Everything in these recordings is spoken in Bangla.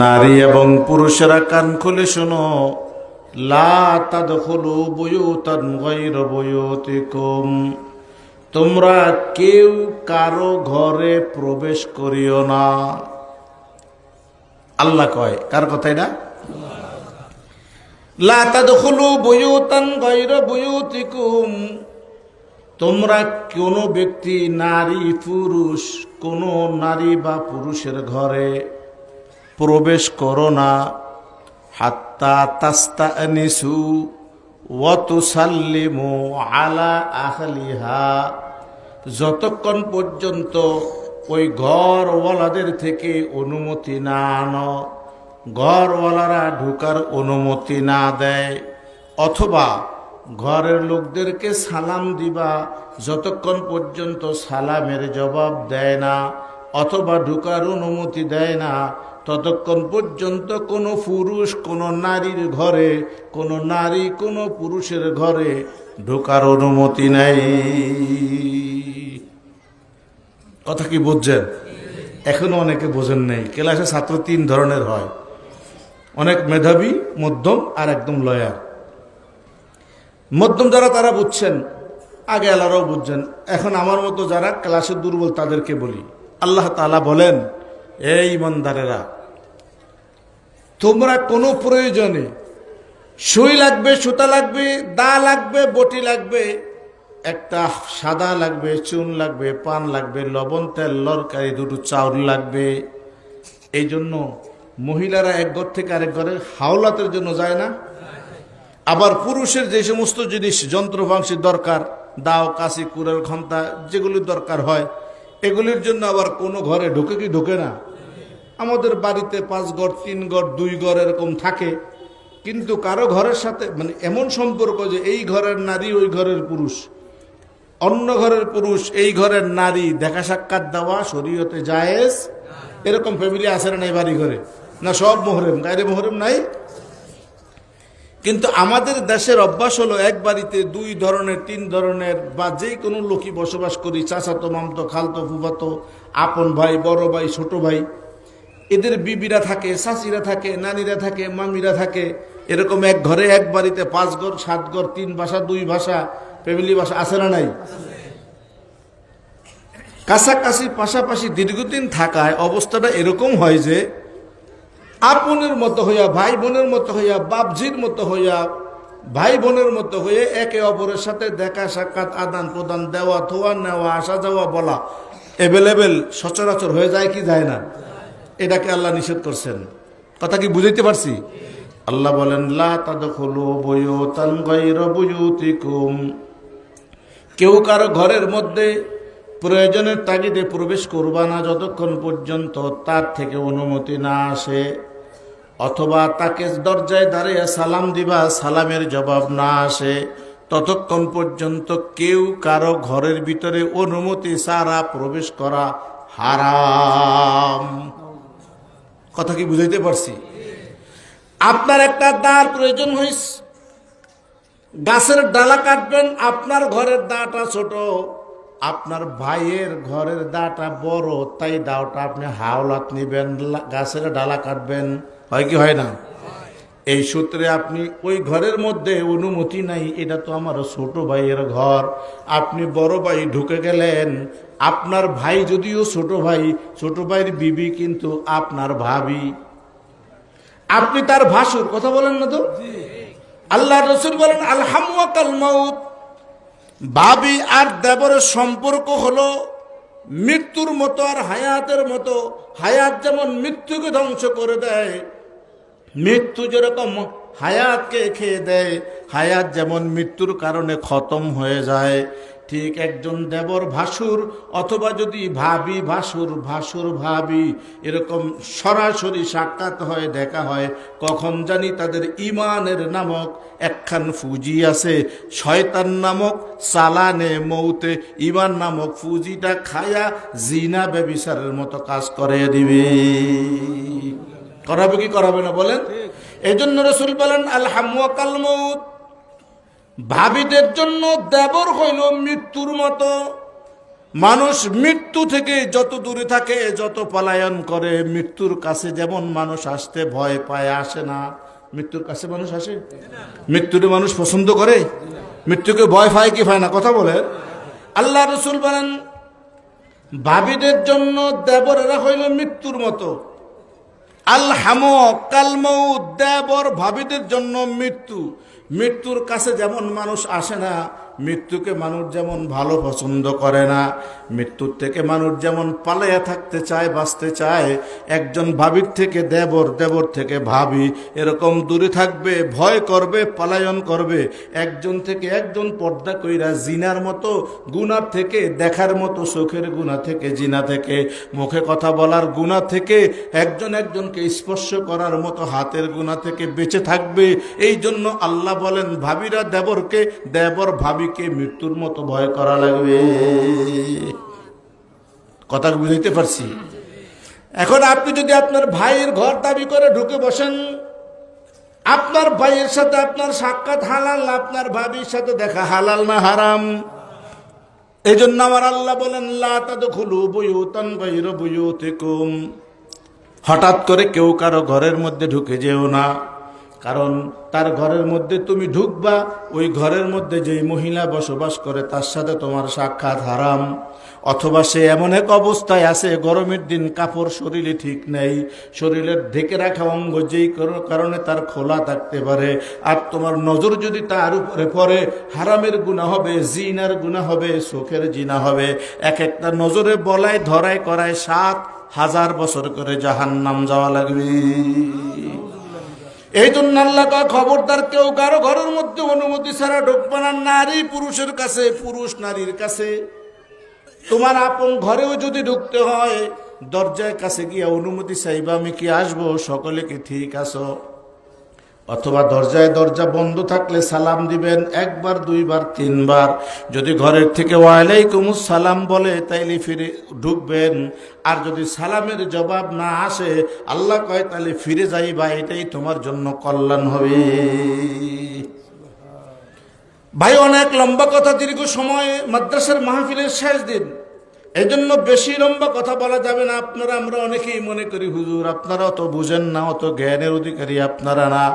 নারী এবং পুরুষেরা কান খুলে শোনো, লা তাদখুলু বুয়ুতান গায়রা বুয়ুতিকুম, তোমরা কেউ কারো ঘরে প্রবেশ করিও না। আল্লাহ কয়, কার কথা এটা? লা তাদখুলু বুয়ুতান গায়রা বুয়ুতিকুম, তোমরা কোনো ব্যক্তি, নারী পুরুষ, কোনো নারী বা পুরুষের ঘরে প্রবেশ করো না। হাত্তা তাস্তানিসু ওয়া তুসাল্লিমু আলা আহলিহা, যতক্ষণ পর্যন্ত ওই ঘরওয়ালাদের থেকে অনুমতি না আনো, ঘরওয়ালারা ঢোকার অনুমতি না দেয়, অথবা ঘরের লোকদেরকে সালাম দিবা যতক্ষণ পর্যন্ত সালামের জবাব দেয় না, অথবা ঢোকার অনুমতি দেয় না, ততক্ষণ পর্যন্ত কোনো পুরুষ কোনো নারীর ঘরে, কোনো নারী কোনো পুরুষের ঘরে ঢোকার অনুমতি নেই। কথা কি বুঝছেন? এখনো অনেকে বোঝেন নেই। ক্লাসে ছাত্র তিন ধরনের হয়, অনেক মেধাবী, মধ্যম আর একদম লয়ার। মধ্যম যারা তারা বুঝছেন, আগে আল্লাহরাও বুঝছেন। এখন আমার মতো যারা ক্লাসে দুর্বল তাদেরকে বলি, আল্লাহ তাআলা বলেন, এই ইমানদারেরা, তোমরা কোনো প্রয়োজনে সুই লাগবে, সুতা লাগবে, দা লাগবে, বটি লাগবে, একটা সাদা লাগবে, চুন লাগবে, পান লাগবে, লবণ, তেল, লরকারি, দুটো চাউল লাগবে। এই জন্য মহিলারা এক ঘর থেকে আরেক ঘরে হাওলাতের জন্য যায় না। আবার পুরুষের যে সমস্ত জিনিস, যন্ত্রপাংশির দরকার, দাও, কাশি, কুড়াল, খন্তা, যেগুলির দরকার হয়, এগুলির জন্য আবার কোনো ঘরে ঢুকে কি ঢুকে না? আমাদের বাড়িতে 5 ঘর, 3 ঘর, 2 ঘর এরকম থাকে, কিন্তু কারো ঘরের সাথে মানে এমন সম্পর্ক যে এই ঘরের নারী ওই ঘরের পুরুষ, অন্য ঘরের পুরুষ এই ঘরের নারী, দেখা সাক্ষাৎ দেওয়া শরীয়তে জায়েজ। এরকম ফ্যামিলি আছে না নাই বাড়ি ঘরে? না সব মোহরেম, গায়রে মোহরেম নাই? কিন্তু আমাদের দেশের অভ্যাস হলো এক বাড়িতে 2 ধরনের, 3 ধরনের বা যে কোনো লোকই বসবাস করি, চাচাতো, মামতো, খালতো, ফুফাতো, আপন ভাই, বড় ভাই, ছোট ভাই, এদের বিবিরা থাকে, চাচিরা থাকে, নানিরা থাকে, মামিরা থাকে। এরকম এক ঘরে এক বাড়িতে 5 ঘর, 7 ঘর, 3 ভাষা, 2 ভাষা, ফ্যামিলি ভাষা আছে না নাই? কাছাকাছি পাশাপাশি দীর্ঘদিন থাকায় অবস্থাটা এরকম হয় যে আপনের মতো হইয়া, ভাই বোনের মতো হইয়া, বাপজির মতো হইয়া, ভাই বোনের মতো হয়ে একে অপরের সাথে দেখা সাক্ষাৎ, আদান প্রদান, দেওয়া থোয়া, নেওয়া, আসা যাওয়া, বলা এভেলেবেল সচরাচর হয়ে যায় কি যায় না? এটাকে আল্লাহ নিষেধ করছেন। কথা কি বুঝাইতে পারছি? আল্লাহ বলেন, লা তাদখুলু বুয়ুতান গায়রা বুয়ুতিকুম, কেউ কারো ঘরের মধ্যে প্রয়োজনের তাগিদে প্রবেশ করবা না যতক্ষণ পর্যন্ত তার থেকে অনুমতি না আসে, অথবা তাকে দরজায় দাঁড়িয়ে সালাম দিবা, সালামের জবাব না আসে, ততক্ষণ পর্যন্ত কেউ কারো ঘরের ভিতরে অনুমতি ছাড়া প্রবেশ করা হারাম। কথা কি বুঝাইতে পারছি? আপনার একটা দাঁড় প্রয়োজন হয়েছে, গাছের ডালা কাটবেন, আপনার ঘরের দাটা ছোট, আপনার ভাইয়ের ঘরের দাটা বড়, তাই দাওটা আপনি হাওলাত নিবেন, গাছের ডালা কাটবেন, হয় কি হয় না? এই সূত্রে আপনি ওই ঘরের মধ্যে অনুমতি নাই, এটা তো আমার ছোট ভাইয়ের ঘর, আপনি বড় ভাই ঢুকে গেলেন। আপনার ভাই যদিও ছোট ভাই, ছোট ভাইয়ের বিবি কিন্তু আপনার ভাবি, আপনি তার ভাসুর। কথা বলেন না তো? আল্লাহ রাসূল বলেন, আল হামু কাল মাউত, ভাবি আর দেবরের সম্পর্ক হলো মৃত্যুর মতো আর হায়াতের মতো। হায়াত যেমন মৃত্যুকে ধ্বংস করে দেয়, মৃত্যু যেরকম হায়াতকে খেয়ে দেয়, হায়াত যেমন মৃত্যুর কারণে খতম হয়ে যায়, ঠিক একজন দেবর ভাসুর, অথবা যদি ভাবি ভাসুর, ভাসুর ভাবি, এরকম সরাসরি সাক্ষাৎ হয়, দেখা হয়, কখন জানি তাদের ইমানের নামক একখান ফুজি আছে, শয়তান নামক চালানে মৌতে ইমান নামক ফুজিটা খায়া জিনা ব্যভিচারের মতো কাজ করে দিবে। করাবে কি করাবে না বলেন? এই জন্য রাসূল বলেন, আল হামু কাল মাউত, ভাবিদের জন্য দেবর হইল মৃত্যুর মতো, মানুষ মৃত্যু থেকে যত দূরে থাকে, যত পলায়ন করে, মৃত্যুর কাছে যেমন মানুষ আসতে ভয় পায়, আসে না। মৃত্যুর কাছে মানুষ আসে? মৃত্যুরে মানুষ পছন্দ করে? মৃত্যুকে ভয় পায় কি পায় না? কথা বলে। আল্লাহ রসুল বলেন, ভাবিদের জন্য দেবরেরা হইল মৃত্যুর মতো। আল হামো কালমউত, দেবর ভাবিদের জন্য মৃত্যু। মৃত্যুর কাছে যেমন মানুষ আসে না, মৃত্যুকে মানুষ যেমন ভালো পছন্দ করে না, মৃত্যুর থেকে মানুষ যেমন পালাইয়া থাকতে চায়, বাঁচতে চায়, একজন ভাবির থেকে দেবর, দেবর থেকে ভাবি, এরকম দূরে থাকবে, ভয় করবে, পলায়ন করবে। একজন থেকে একজন পর্দা কইরা, জিনার মতো গুনাহ থেকে, দেখার মতো চোখের গুনাহ থেকে, জিনা থেকে, মুখে কথা বলার গুনাহ থেকে, একজন একজনকে স্পর্শ করার মতো হাতের গুনাহ থেকে বেঁচে থাকবে। এই জন্য আল্লাহ বলেন, ভাবিরা দেবরকে, দেবর ভাবিকে মৃত্যুর মতো ভয় করা লাগবে। কথা বুঝাইতে পারছি? এখন আপনি যদি আপনার ভাইয়ের ঘর দাবি করে ঢুকে বসেন, আপনার ভাইয়ের সাথে আপনার সাক্ষাৎ হালাল, আপনার ভাবির সাথে দেখা হালাল না হারাম? এই জন্য আমার আল্লাহ বলেন, লা তাদখুলু বুয়ুতান গায়রা বুয়ুতিকুম, হঠাৎ করে কেউ কারো ঘরের মধ্যে ঢুকে যেও না। কারণ তার ঘরের মধ্যে তুমি ঢুকবা, ওই ঘরের মধ্যে যেই মহিলা বসবাস করে তার সাথে তোমার সাক্ষাৎ হারাম। অথবা সে এমন এক অবস্থায় আছে, গরমের দিন কাপড় শরীরে ঠিক নেই, শরীরের ঢেকে রাখা অঙ্গ যেই কারণে তার খোলা থাকতে পারে, আর তোমার নজর যদি তার উপরে পড়ে, হারামের গুনাহ হবে, জিনার গুনাহ হবে, চোখের জিনা হবে। এক একটা নজরে বলায় ধরায় করায় 7,000 বছর করে জাহান্নাম যাওয়া লাগবে। এই জন্য আল্লাহ কয়, খবরদার কেউ কারো ঘরের মধ্যে অনুমতি ছাড়া ঢুকবে না। নারী পুরুষের কাছে, পুরুষ নারীর কাছে। তোমার আপন ঘরেও যদি ঢুকতে হয়, দরজার কাছে গিয়া অনুমতি চাইবা, আমি কি আসবো? সকলে কি ঠিক আছো? অথবা দরজায় দরজা বন্ধ থাকলে সালাম দিবেন, 1 বার 2 বার 3 বার। যদি ঘরের থেকে ওয়ালাইকুমুস সালাম বলে, তাইলে ফিরে ঢুকবেন। আর যদি সালামের জবাব না আসে, আল্লাহ কয় তাহলে ফিরে যাইবা, এটাই তোমার জন্য কল্যাণ হবে। ভাই, অনেক লম্বা কথা, দীর্ঘ সময়, মাদ্রাসার মাহফিলের শেষ দিন, এই জন্য বেশি লম্বা কথা বলা যাবে না। আপনারা, আমরা অনেকেই মনে করি হুজুর আপনারা অত বুঝেন না, অত জ্ঞানের অধিকারী আপনারা না।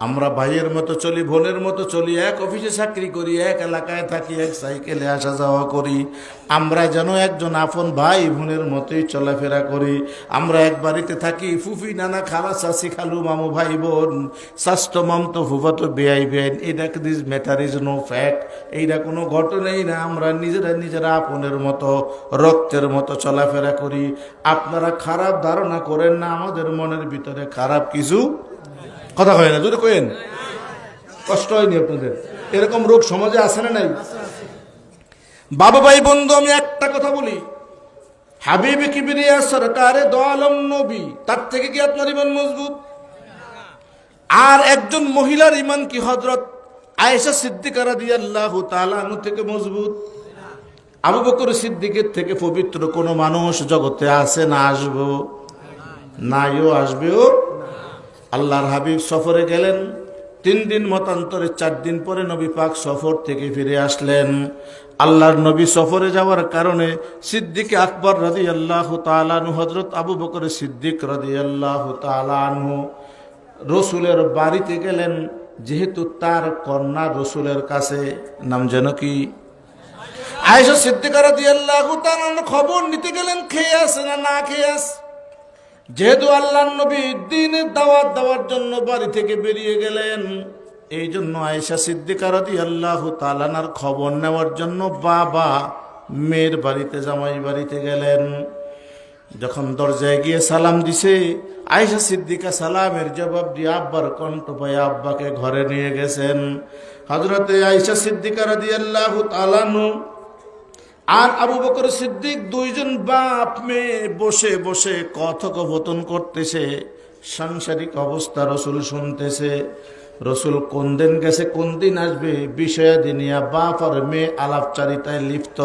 আমরা ভাইয়ের মতো চলি, বোনের মতো চলি, এক অফিসে চাকরি করি, এক এলাকায় থাকি, এক সাইকেলে আসা যাওয়া করি। আমরা যেন একজন আপন ভাই বোনের মতোই চলাফেরা করি। আমরা এক বাড়িতে থাকি, ফুফি, নানা, খালা, চাচি, খালু, মামু, ভাই বোন, স্বাস্থ্য, মামতো, ফুফাতো, বেআই বেআইন। এটা this matter is no fact. এইটা কোনো ঘটনাই না। আমরা নিজেরা আপনের মতো, রক্তের মতো চলাফেরা করি। আপনারা খারাপ ধারণা করেন না, আমাদের মনের ভিতরে খারাপ কিছু কথা হয় না। যদি কেন কষ্ট হয়নি আপনাদের? এরকম রোগ সমাজে আছে না নাই? বাবা, ভাই, বন্ধু, আমি একটা কথা বলি, হাবিব কিবরিয়া সরকারে দো আলম নবী, তার থেকে কি আপনার ইমান মজবুত? আর একজন মহিলার ইমান কি হযরত আয়েশা সিদ্দিকা রাদিয়াল্লাহু তাআলা আনহা থেকে মজবুত? আবু বকর সিদ্দিকের থেকে পবিত্র কোন মানুষ জগতে আছে না? আসবো নাইও, আসবেও। আল্লাহর হাবিব সফরে গেলেন, 3 দিন মতান্তরে 4 দিন পরে নবী পাক সফর থেকে ফিরে আসলেন। আল্লাহর নবী সফরে যাওয়ার কারণে সিদ্দিক আকবর রাদিয়াল্লাহু তাআলা আনহু, হযরত আবু বকর সিদ্দিক রাদিয়াল্লাহু তাআলা আনহু রসুলের বাড়িতে গেলেন। যেহেতু তার কন্যা রসুলের কাছে, নাম যেন কি আয়েশা সিদ্দিকা রাদিয়াল্লাহু তাআলা খবর নিতে গেলেন, খেয়ে আছে না না খেয়ে আছে। যেহেতু আল্লাহর নবী দ্বীনের দাওয়াত দেওয়ার জন্য বাড়ি থেকে বেরিয়ে গেলেন, এই জন্য আয়েশা সিদ্দিকা রাদিয়াল্লাহু তাআলা আনহার খবর নেওয়ার জন্য বাবা মেয়ের বাড়িতে, জামাই বাড়িতে গেলেন। যখন দরজায় গিয়ে সালাম দিছে, আয়েশা সিদ্দিকা সালামের জবাব দিয়ে আব্বার কণ্ঠ পায় আব্বাকে ঘরে নিয়ে গেছেন। হযরতে আয়েশা সিদ্দিকা রাদিয়াল্লাহু তাআলা আনহু আর আবু বকর সিদ্দিক, 2 জন বাপ মেয়ে বসে বসে কথোপকথন করতেছে। সাংসারিক অবস্থা রসুল শুনতেছে। রসুল কোন দিন গেছে, কোন দিন আসবে, বিষয়াদি নিয়া বাপ আর মেয়ে আলাপচারিতায় লিপ্ত।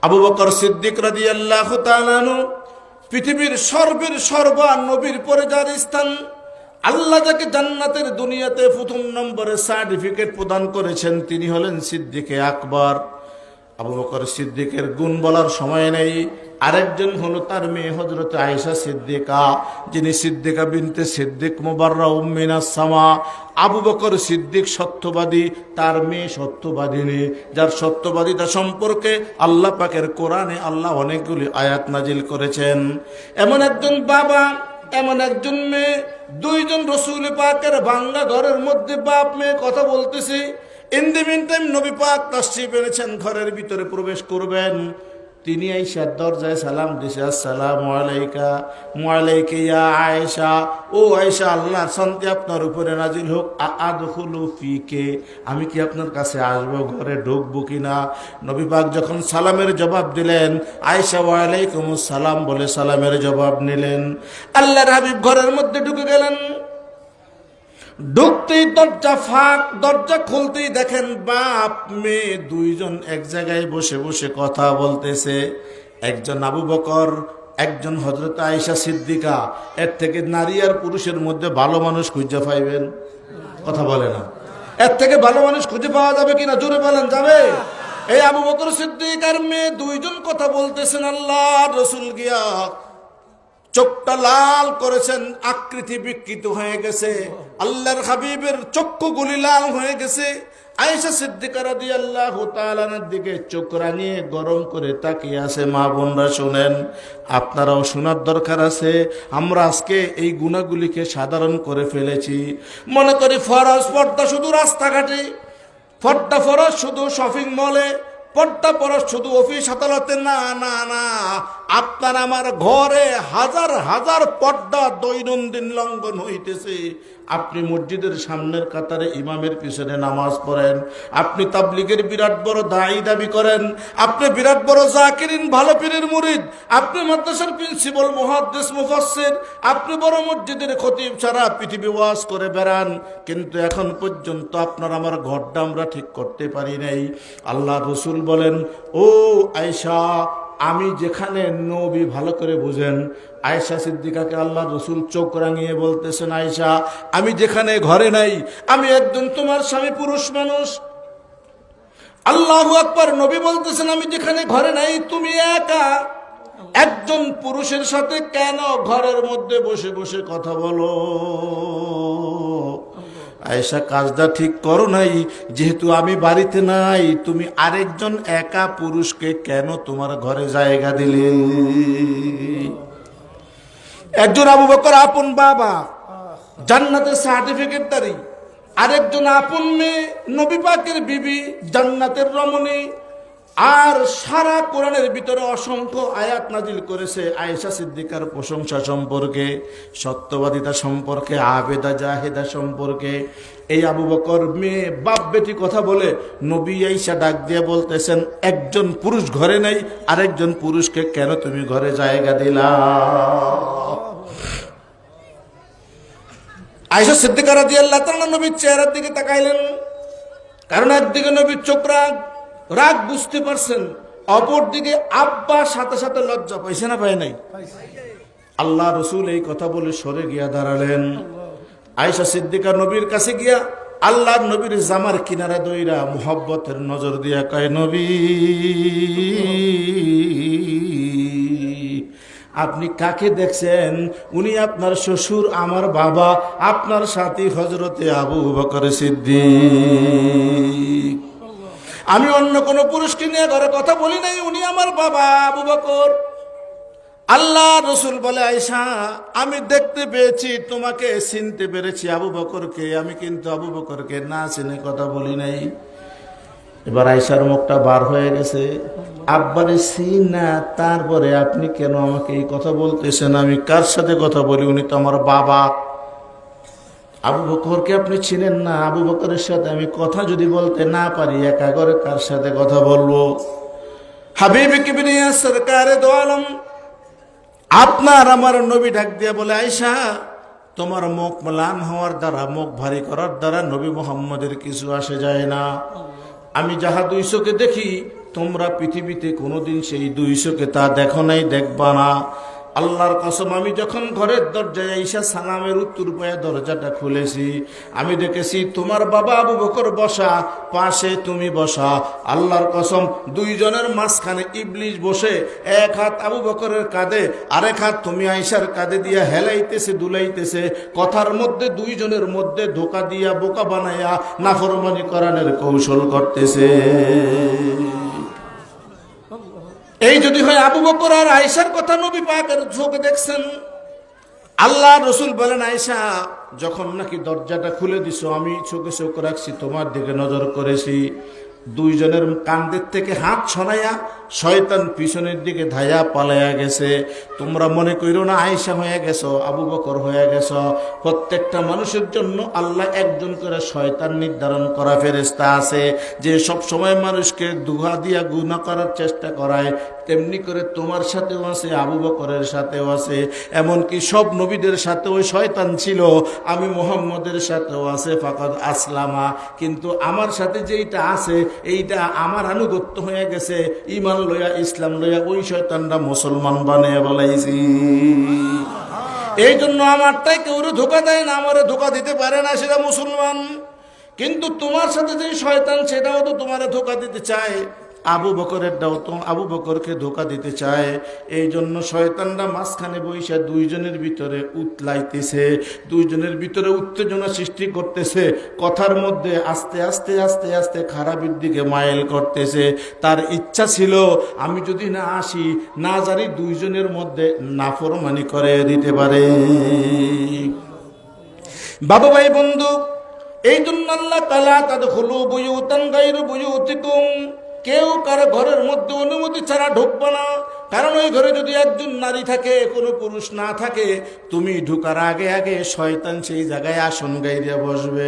আবু বকর সিদ্দিক রাদিয়াল্লাহু তাআলা আনহু পৃথিবীর সর্বা নবীর পরে যার স্থান, আল্লাহ যাকে জান্নাতের দুনিয়াতে 1 নম্বরে সার্টিফিকেট প্রদান করেছেন, তিনি হলেন সিদ্দিকে আকবর। আবু বকর সিদ্দিকের গুণ বলার সময় নেই। আরেকজন হলো তার মেয়ে হযরত আয়েশা সিদ্দিকা, যিনি সিদ্দিকা বিনতে সিদ্দিক মুবাররা উম্মিনাস সামা। আবু বকর সিদ্দিক সত্যবাদী, তার মেয়ে সত্যবাদিনী, যার সত্যবাদিতা সম্পর্কে আল্লাহ পাকের কোরআনে আল্লাহ অনেকগুলি আয়াত নাজিল করেছেন। এমন একজন বাবা, এমন একজন মেয়ে, দুইজন রাসূল পাকের ভাঙ্গা ঘরের মধ্যে বাপ মেয়ে কথা বলতেছে। ইন দি মিন টাইম নবী পাক তাশরীফ এনেছেন, ঘরের ভিতরে প্রবেশ করবেন। তিনি আয়েশা দরজায় সালাম দিছে, আসসালামু আলাইকা। ওয়ালাইকা ইয়া আয়েশা, ও আয়েশা আল্লাহর শান্তি আপনার উপরে নাজিল হোক। আদখুলু ফিকে, আমি কি আপনার কাছে আসবো, ঘরে ঢুকবো কিনা? নবী পাক যখন সালামের জবাব দিলেন, আয়েশা ওয়ালাইকুমুস সালাম বলে সালামের জবাব নিলেন। আল্লাহর হাবিব ঘরের মধ্যে ঢুকে গেলেন। ঢুকতেই দরজা ফাঁক, দরজা খুলতেই দেখেন বাপ মেয়ে দুইজন এক জায়গায় বসে বসে কথা বলতেছে। একজন আবু বকর, একজন হযরত আয়েশা সিদ্দিকা। এর থেকে নারী আর পুরুষের মধ্যে ভালো মানুষ খুঁজে পাইবেন? কথা বলে না। এর থেকে ভালো মানুষ খুঁজে পাওয়া যাবে কিনা? জোরে বলেন, যাবে? এই আবু বকর সিদ্দিক আর মেয়ে দুইজন কথা বলতেছেন। আল্লাহর রাসূল গিয়া চোখটা লাল করেছেন, আকৃতি বিকৃত হয়ে গেছে। আল্লাহর হাবিবের চক্ষুগুলি লাল হয়ে গেছে। আয়েশা সিদ্দিকা রাদিয়াল্লাহু তাআলা আনহার দিকে চোখ রাঙিয়ে গরম করে তাকিয়ে আছে। মা বোনরা শুনেন, আপনারাও শোনার দরকার আছে। আমরা আজকে এই গুনাহগুলিকে সাধারণ করে ফেলেছি। মনে করি ফরজ পর্দা শুধু রাস্তাঘাটে, পর্দা ফরজ শুধু শপিং মলে, পর্দা ফরজ শুধু অফিস আদালতে। না না না, আপনার আমার ঘরে হাজার হাজার পর্দা দৈনন্দিন লঙ্ঘন হইতেছে। আপনি মসজিদের সামনের কাতারে ইমামের পিছনে নামাজ পড়েন, আপনি তাবলীগের বিরাট বড় দায়ী দাবি করেন, আপনি বিরাট বড় জাকিরিন ভালো পীরের মুরিদ, আপনি মাদ্রাসার প্রিন্সিপাল মুহাদ্দিস মুফাসসির, আপনি বড় মসজিদের খতিব, সারা পৃথিবী ওয়াজ করে বেড়ান, কিন্তু এখন পর্যন্ত আপনার আমার ঘরটা আমরা ঠিক করতে পারি নাই। আল্লাহ রাসূল বলেন, ও আয়েশা, আমি যেখানে, নবী ভালো করে বুঝেন, আয়েশা সিদ্দিকাকে আল্লাহ রাসূল চোখ রাঙিয়ে বলতেছেন, আয়েশা আমি যেখানে ঘরে নাই, আমি একজন তোমার স্বামী পুরুষ মানুষ। আল্লাহু আকবার। নবী বলতেছেন, আমি যেখানে ঘরে নাই, তুমি একা একজন পুরুষের সাথে কেন ঘরের মধ্যে বসে বসে কথা বলো? আয়েশা, কাজটা ঠিক করো নাই। যেহেতু আমি বাড়িতে নাই, তুমি আরেকজন একা পুরুষকে কেন তোমার ঘরে জায়গা দিলে? একজন আবু বকর আপন বাবা, জান্নাতের সার্টিফিকেটদারি। আরেকজন আপন মেয়ে, নবী পাকের বিবি, জান্নাতের রমণী। আর সারা কোরআনের ভিতরে অসংখ্য আয়াত নাজিল করেছে আয়েশা সিদ্দিকার প্রশংসা সম্পর্কে, সত্যবাদিতা সম্পর্কে, আবেদা জাহেদা সম্পর্কে। এই আবু বকর মেয়ে বাপ বেটি কথা বলে নবী আয়েশা ডাক দিয়ে বলতেছেন, একজন পুরুষ ঘরে নাই, আরেকজন পুরুষকে কেন তুমি ঘরে জায়গা দিলা? আয়েশা সিদ্দিকা রাদিয়াল্লাহু তাআলা নবীর চেহারার দিকে তাকাইলেন, কারণ একদিকে নবীর চোখ রাগ বুঝতে পারছেন, অপর দিকে আব্বা সাথে সাথে লজ্জা পাইছে না পায় নাই? আল্লাহ রাসূল এই কথা বলে সরে গিয়া দাঁড়ালেন। আয়েশা সিদ্দিকা নবীর কাছে গিয়া আল্লাহর নবীর জামার কিনারা দইরা মুহাব্বতের নজর দিয়া কয়, নবী আপনি কাকে দেখছেন? উনি আপনার শ্বশুর, আমার বাবা, আপনার সাথী হযরতে আবু বকর সিদ্দিক। আমি অন্য কোন পুরুষকে নিয়ে ঘরে কথা বলি নাই, উনি আমার বাবা আবু বকর। আল্লাহ রাসূল বলে, আয়েশা আমি দেখতে পেয়েছি, তোমাকে চিনতে পেরেছি আবু বকরকে, আমি কিন্তু আবু বকরকে না চিনে কথা বলি নাই। এবার আয়েশার মুখটা বার হয়ে গেছে, আব্বারে চিন না, তারপরে আপনি কেন আমাকে এই কথা বলতেছেন? আমি কার সাথে কথা বলি? উনি তো আমার বাবা। আবু বকরকে আপনি চিনেন না? আবু বকরের সাথে আমি কথা যদি বলতে না পারি, একা করে কার সাথে কথা বলবো? হাবিব কিবরিয়া সরকারে দো আলম, আপনার আমার নবী ডাক দিয়ে বলে, আয়েশা তোমার মুখ ম্লান হওয়ার দ্বারা, মুখ ভারী করার দ্বারা নবী মুহাম্মদের কিছু আসে যায় না। আমি যাহা 200কে দেখি, তোমরা পৃথিবীতে কোনোদিন সেই 200কে তা দেখো নাই, দেখবা না। আল্লাহর কসম, আমি যখন ঘরের দরজায় আইসা সালামের উত্তর পায়ে দরজাটা খুলেছি, আমি দেখেছি তোমার বাবা আবু বকর বসা, পাশে তুমি বসা। আল্লাহর কসম, দুইজনের মাঝখানে ইবলিস বসে, এক হাত আবু বকরের কাঁধে, আরেক হাত তুমি আইসার কাঁধে দিয়া হেলাইতেছে, দুলাইতেছে। কথার মধ্যে দুইজনের মধ্যে ধোকা দিয়া, বোকা বানাইয়া নাফরমানি করানোর কৌশল করতেছে। এই যদি হয় আবু বকর আর আয়েশার কথা, নবী পাকের চোখে দেখছেন। আল্লাহ রসুল বলেন, আয়েশা যখন নাকি দরজাটা খুলে দিছো, আমি চোখে চোখ রাখছি, তোমার দিকে নজর করেছি। দুইজনের কান্দের থেকে হাত ছড়াইয়া শয়তান পিছনের দিকে ধাইয়া পালাইয়া গেছে। তোমরা মনে কইরো না আয়েশা হয়ে গেছো, আবু বকর হয়ে গেছো। প্রত্যেকটা মানুষের জন্য আল্লাহ একজন করে শয়তান নির্ধারণ করা ফেরেশতা আছে, যে সব সময় মানুষকে দুহা দিয়া গুনাহ করার চেষ্টা করায়। তেমনি করে তোমার সাথেও আছে, আবু বকরের সাথেও আছে, এমনকি সব নবীদের সাথেও শয়তান ছিল। আমি মুহাম্মদের সাথেও আছে, ফাকাদ আসলামা। কিন্তু আমার সাথে যেইটা আছে, এইটা আমার আনুগত্য হয়ে গেছে, ইমান লইয়া, ইসলাম লইয়া ওই শয়তানরা মুসলমান বানিয়ে বলাইছি। এই জন্য আমারটাই কেউ ধোকা দেয় না, আমারে ধোকা দিতে পারে না, সেটা মুসলমান। কিন্তু তোমার সাথে যে শয়তান, সেটাও তো তোমারে ধোকা দিতে চায়। আবু বকরেরটাও তো আবু বকরকে ধোকা দিতে চায়। এই জন্য শয়তানরা মাঝখানে বইসা দুইজনের ভিতরে উতলাইতেছে, দুইজনের ভিতরে উত্তেজনা সৃষ্টি করতেছে। কথার মধ্যে আস্তে আস্তে আস্তে আস্তে খারাপের দিকে মাইল করতেছে। তার ইচ্ছা ছিল, আমি যদি না আসি, না জানি দুইজনের মধ্যে নাফরমানি করে দিতে পারে। বাবা ভাই বন্ধু, এই জন্য আল্লাহ তাআলা তাদখুলু বুয়ুতান গায়রা বুয়ুতিকুম, কেউ কারো ঘরের মধ্যে অনুমতি ছাড়া ঢুকবে না। কারণ ওই ঘরে যদি একজন নারী থাকে, কোনো পুরুষ না থাকে, তুমি ঢুকার আগে আগে শয়তান সেই জায়গায় আসন গাইয়া বসবে।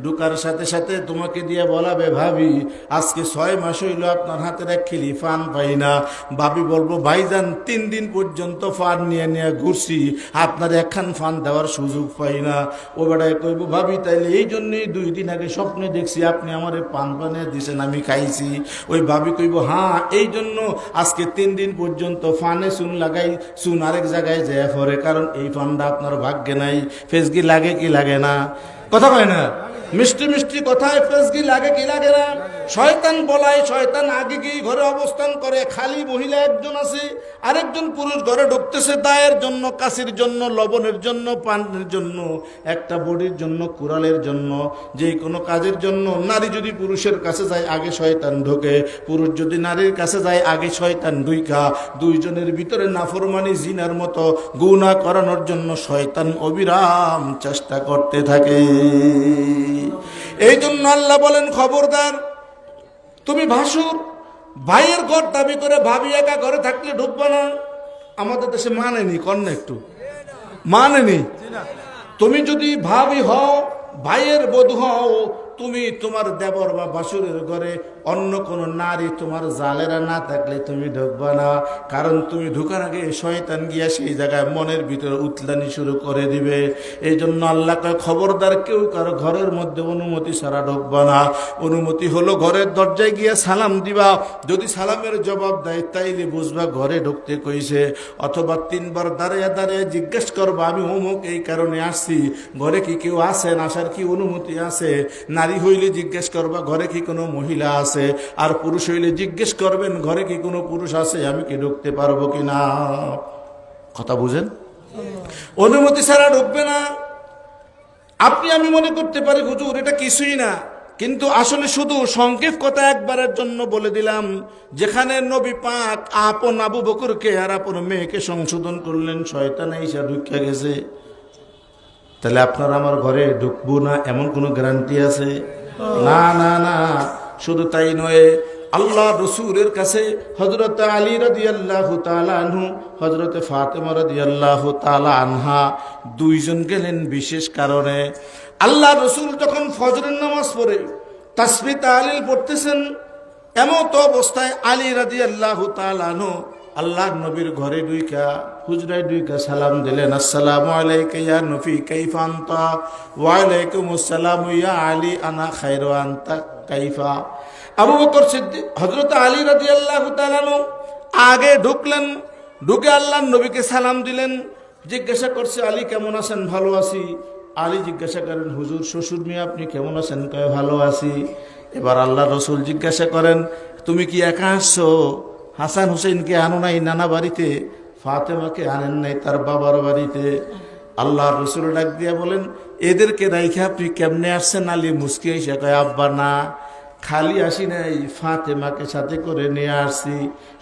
ঢুকার সাথে সাথে তোমাকে দিয়ে বলাবে, ভাবি আজকে 6 মাস হইল আপনার হাতের এক খিলি ফান পাই না। ভাবি বলবো, ভাইজান 3 দিন পর্যন্ত ফান নিয়ে নিয়ে ঘুরছি, আপনার একখান ফান দেওয়ার সুযোগ পাই না। ও বেড়ায় কইব, ভাবি তাইলে এই জন্যই 2 দিন আগে স্বপ্নে দেখছি আপনি আমারে পান বানিয়ে দিছেন, আমি খাইছি। ওই ভাবি কইব, হ্যাঁ এই জন্য আজকে 3 দিন পর্যন্ত ফানে চুন লাগাই, চুন আরেক জায়গায় যায় পরে, কারণ এই ফানটা আপনার ভাগ্যে নাই। ফেসগি লাগে কি লাগে না? কথা কয় না? মিষ্টি মিষ্টি কথায় ফেসগি লাগে কি লাগে না? শয়তান বলায়, শয়তান আগে গিয়ে ঘরে অবস্থান করে। খালি মহিলা একজন আছে, আরেকজন পুরুষ ঘরে ঢুকতেছে দায়ের জন্য, কাশির জন্য, লবণের জন্য, পানের জন্য, একটা বডির জন্য, কুড়ালের জন্য, যে কোনো কাজের জন্য। নারী যদি পুরুষের কাছে যায়, আগে শয়তান ঢোকে। পুরুষ যদি নারীর কাছে যায়, আগে শয়তান ঢুইকা। দুইজনের ভিতরে নাফরমানি, জিনার মতো গুনাহ করানোর জন্য শয়তান অবিরাম চেষ্টা করতে থাকে। এই জন্য আল্লাহ বলেন, খবরদার, তুমি ভাসুর ভাইয়ের ঘর দাবি করে ভাবি একা ঘরে থাকলে ঢুকবে না। আমাদের দেশে মানেনি, কন্যা একটু মানেনি। তুমি যদি ভাবি হও, ভাইয়ের বধূ হও, তুমি তোমার দেবর বা বাসুরের ঘরে অন্য কোন নারী তোমার জালেরা না থাকলে তুমি ঢুকবা না। কারণ তুমি ঢুকার আগে শয়তান গিয়া সেই জায়গায় মনের ভিতরে উতলানি শুরু করে দিবে। এই জন্য আল্লাহ কয়, খবরদার কেউ কারো ঘরের মধ্যে অনুমতি ছাড়া ঢুকবা না। অনুমতি হলো ঘরের দরজায় গিয়া সালাম দিবা। যদি সালামের জবাব দেয়, তাইলে বুঝবা ঘরে ঢুকতে কইছে। অথবা 3 বার দাঁড়িয়ে দাঁড়িয়ে জিজ্ঞেস করবা, আমি অমুক এই কারণে আসছি, ঘরে কি কেউ আছেন, আসার কি অনুমতি আছে? নারী হইলে জিজ্ঞেস করবা, ঘরে কি কোনো মহিলা আছে? আর পুরুষ হইলে জিজ্ঞেস করবেন, ঘরে কি কোনো পুরুষ আছে, আমি কি ঢুকতে পারবো কিনা? কথা বুঝেন? অনুমতি ছাড়া ঢুকবে না। আপনি আমি মনে করতে পারি, হুজুর এটা কিছুই না, কিন্তু আসলে শুধু সংক্ষেপ কথা একবারের জন্য বলে দিলাম। যেখানে নবী পাক আপন আবু বকরকে আর আপন মেয়েকে সংশোধন করলেন, শয়তান এসে ঢুকে গেছে। তাহলে আপনার আমার ঘরে ঢুকবো না এমন কোনো গ্যারান্টি আছে? না না না। শুধু তাই নয়, আল্লাহ রসুলের কাছে হযরত আলী রাদিয়াল্লাহু তাআলা আনহু, হযরত ফাতেমা রাদিয়াল্লাহু তাআলা আনহা, দুইজন গেলেন বিশেষ কারণে। আল্লাহ রসুল যখন ফজরের নামাজ পড়ে তাসবিহ তাহলিল পড়তেছেন, এমত অবস্থায় আলী রাদিয়াল্লাহু তাআলা আনহু আল্লাহর নবীর ঘরে ঢুইকা, হুজরায় ঢুইকা সালাম দিলেন, আসসালামু আলাইকা ইয়া নবী কাইফা আনতা? ওয়া আলাইকুমুস সালাম ইয়া আলী আনা খায়রু আনতা কাইফা? আবু বকর সিদ্দিক হযরত আলী রাদিয়াল্লাহু তাআলা আনহু আগে ঢুকলেন। ঢুকে আল্লাহর নবীকে সালাম দিলেন। জিজ্ঞাসা করছে, আলী কেমন আছেন? ভালো আছি। আলী জিজ্ঞাসা করেন, হুজুর শ্বশুর মিয়া আপনি কেমন আছেন? কয় ভালো আছি। এবার আল্লাহ রসুল জিজ্ঞাসা করেন, তুমি কি একা আসছো? হাসান হুসেনকে আনো নাই নানা বাড়িতে? ফাতেমাকে আনেন নাই তার বাবার বাড়িতে? আল্লাহ রসুল ডাক দিয়া বলেন, এদেরকে রাইখে আপনি কেমনে আসছেন? আলী মুস্কি এসে কয়, আব্বা না, খালি আসি নাই, ফাতেমাকে সাথে করে নিয়ে আসছি।